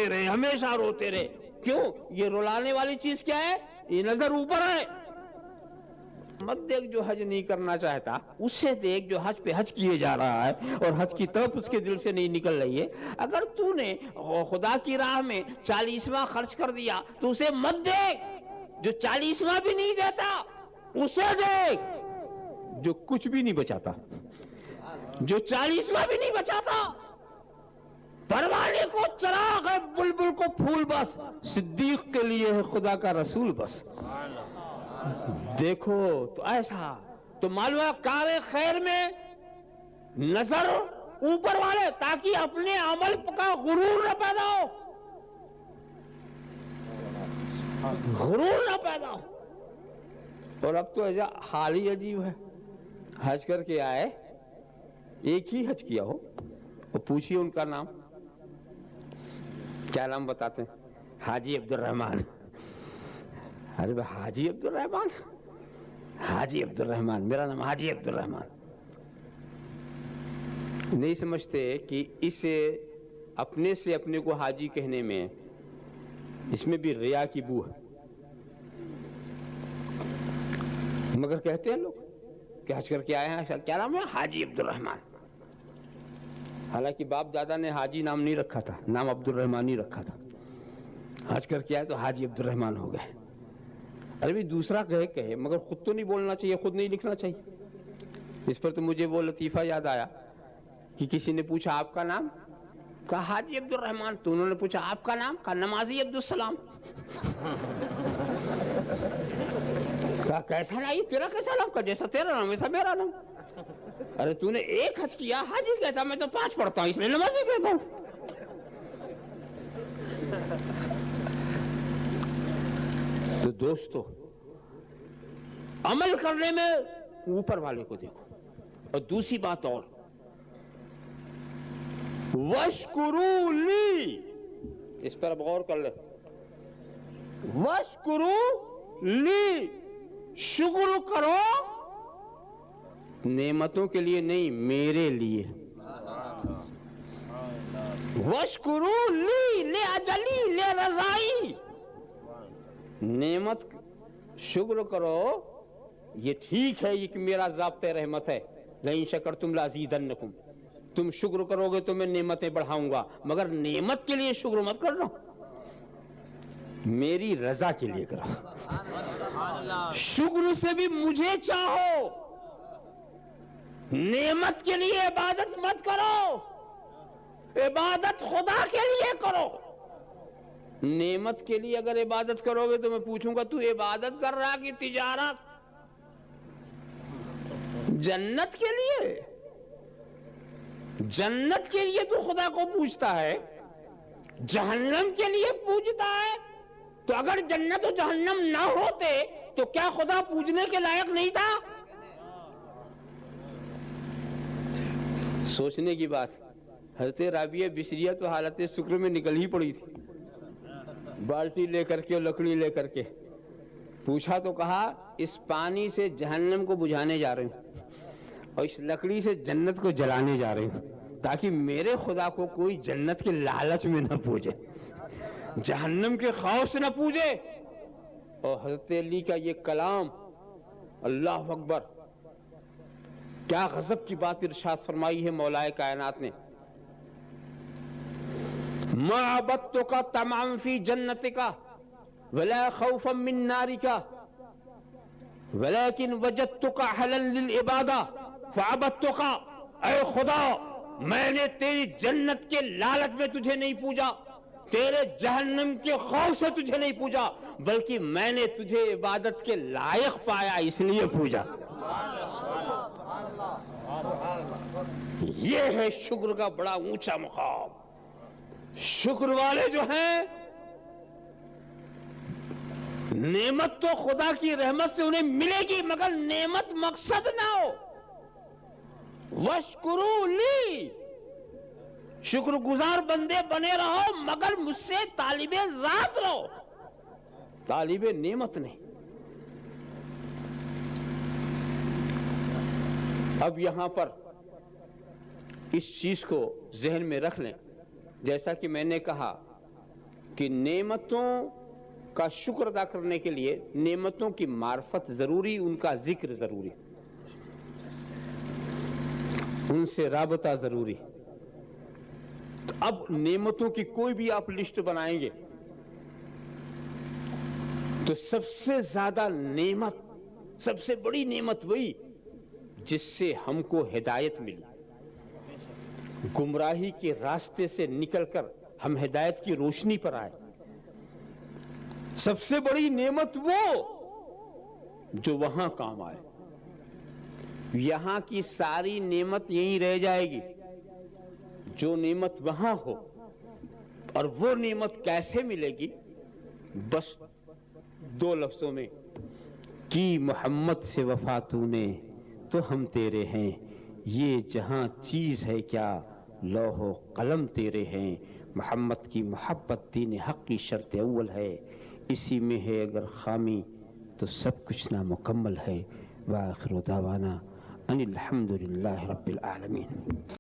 A: رہے ہمیشہ روتے رہے۔ کیوں؟ یہ رلانے والی چیز کیا ہے؟ یہ نظر اوپر ہے۔ مت دیکھ جو حج نہیں کرنا چاہتا، اس سے دیکھ جو حج پہ حج کیے جا رہا ہے اور حج کی طرف اس کے دل سے نہیں نکل رہی ہے۔ اگر تو نے خدا کی راہ میں 40واں خرچ کر دیا تو اسے مت دیکھ جو 40واں بھی نہیں دیتا، اسے دیکھ جو کچھ بھی نہیں بچاتا، جو 40واں بھی نہیں بچاتا۔ پروانے کو چراغ ہے، بلبل کو پھول بس، صدیق کے لیے ہے خدا کا رسول بس۔ دیکھو تو ایسا تو معلوم ہے کار خیر میں نظر اوپر والے تاکہ اپنے عمل کا غرور نہ پیدا ہو، غرور نہ پیدا ہو۔ اور اب تو حال ہی عجیب ہے، حج کر کے آئے، ایک ہی حج کیا ہو، اور پوچھئے ان کا نام، کیا نام بتاتے ہیں؟ حاجی عبد الرحمن۔ ارے بھائی حاجی عبد الرحمن، حاجی عبد الرحمن، میرا نام حاجی عبد الرحمن۔ نہیں سمجھتے کہ اس اپنے سے اپنے کو حاجی کہنے میں اس میں بھی ریا کی بو ہے، مگر کہتے ہیں لوگ کہ حج کر کے آئے ہیں، کیا نام ہے؟ حاجی عبد الرحمن۔ حالانکہ باپ دادا نے حاجی نام نہیں رکھا تھا، نام عبد الرحمن ہی رکھا تھا، حج کر کے آئے تو حاجی عبد الرحمن ہو گئے۔ ارے بھی دوسرا کہے مگر خود تو نہیں بولنا چاہیے، خود نہیں لکھنا چاہیے۔ اس پر تو مجھے وہ لطیفہ یاد آیا کہ کسی نے پوچھا آپ کا نام، کہا حاجی عبد الرحمن، تو انہوں نے پوچھا آپ کا نام، کہا نمازی عبد السلام۔ کہا کیسا نام، تیرا کیسا نام؟ کہا جیسا تیرا نام ویسا میرا نام۔ ارے تو نے ایک حج کیا حاجی کہتا، میں تو 5 پڑھتا ہوں اس لیے نمازی کہتا ہوں۔ تو دوستو عمل کرنے میں اوپر والے کو دیکھو، اور دوسری بات اور، وَاشْكُرُوا لِي، اس پر اب غور کر لیں، وَاشْكُرُوا لِي، شکر کرو نعمتوں کے لیے نہیں، میرے لیے۔ وَاشْكُرُوا لِي لِأَجَلِي لِرَضَائِي، نعمت شکر کرو، یہ ٹھیک ہے، یہ کہ میرا ضابطہ رحمت ہے، لَئِن شَكَرْتُمْ لَأَزِيدَنَّكُمْ، تم شکر کرو گے تو میں نعمتیں بڑھاؤں گا، مگر نعمت کے لیے شکر مت کرنا، میری رضا کے لیے کرو۔ شکر سے بھی مجھے چاہو، نعمت کے لیے عبادت مت کرو، عبادت خدا کے لیے کرو۔ نعمت کے لیے اگر عبادت کرو گے تو میں پوچھوں گا تو عبادت کر رہا کہ تجارت؟ جنت کے لیے، جنت کے لیے تو خدا کو پوچھتا ہے، جہنم کے لیے پوچھتا ہے، تو اگر جنت و جہنم نہ ہوتے تو کیا خدا پوجنے کے لائق نہیں تھا؟ سوچنے کی بات۔ حضرت رابعہ بصریہ تو حالت سکر میں نکل ہی پڑی تھی، بالٹی لے کر کے اور لکڑی لے کر کے پوچھا تو کہا اس پانی سے جہنم کو بجھانے جا رہے ہوں اور اس لکڑی سے جنت کو جلانے جا رہے ہوں، تاکہ میرے خدا کو کوئی جنت کے لالچ میں نہ پوجے، جہنم کے خوف سے نہ پوجے۔ اور حضرت علی کا یہ کلام، اللہ اکبر، کیا غضب کی بات ارشاد فرمائی ہے مولا کائنات نے، ما عبدتک طمعا فی جنتک ولا خوفا من نارک ولیکن وجدتک اہلا للعبادہ فعبدتک، اے خدا میں نے تیری جنت کے لالچ میں تجھے نہیں پوجا، تیرے جہنم کے خوف سے تجھے نہیں پوجا، بلکہ میں نے تجھے عبادت کے لائق پایا اس لیے پوجا۔ یہ ہے شکر کا بڑا اونچا مقام۔ شکر والے جو ہیں، نعمت تو خدا کی رحمت سے انہیں ملے گی، مگر نعمت مقصد نہ ہو۔ وَاشْكُرُوا لِي، شکر گزار بندے بنے رہو، مگر مجھ سے طالب ذات رہو، طالب نعمت نہیں۔ اب یہاں پر اس چیز کو ذہن میں رکھ لیں، جیسا کہ میں نے کہا کہ نعمتوں کا شکر ادا کرنے کے لیے نعمتوں کی معرفت ضروری، ان کا ذکر ضروری، ان سے رابطہ ضروری۔ اب نعمتوں کی کوئی بھی آپ لسٹ بنائیں گے تو سب سے زیادہ نعمت، سب سے بڑی نعمت وہی جس سے ہم کو ہدایت ملی، گمراہی کے راستے سے نکل کر ہم ہدایت کی روشنی پر آئے۔ سب سے بڑی نعمت وہ جو وہاں کام آئے، یہاں کی ساری نعمت یہیں رہ جائے گی، جو نعمت وہاں ہو، اور وہ نعمت کیسے ملے گی؟ بس 2 لفظوں میں کی محمد سے وفا تو نے تو ہم تیرے ہیں، یہ جہاں چیز ہے کیا لوح و قلم تیرے ہیں۔ محمد کی محبت دین حق کی شرط اول ہے، اسی میں ہے اگر خامی تو سب کچھ نامکمل ہے۔ وآخر دعوانا ان الحمد للہ رب العالمین۔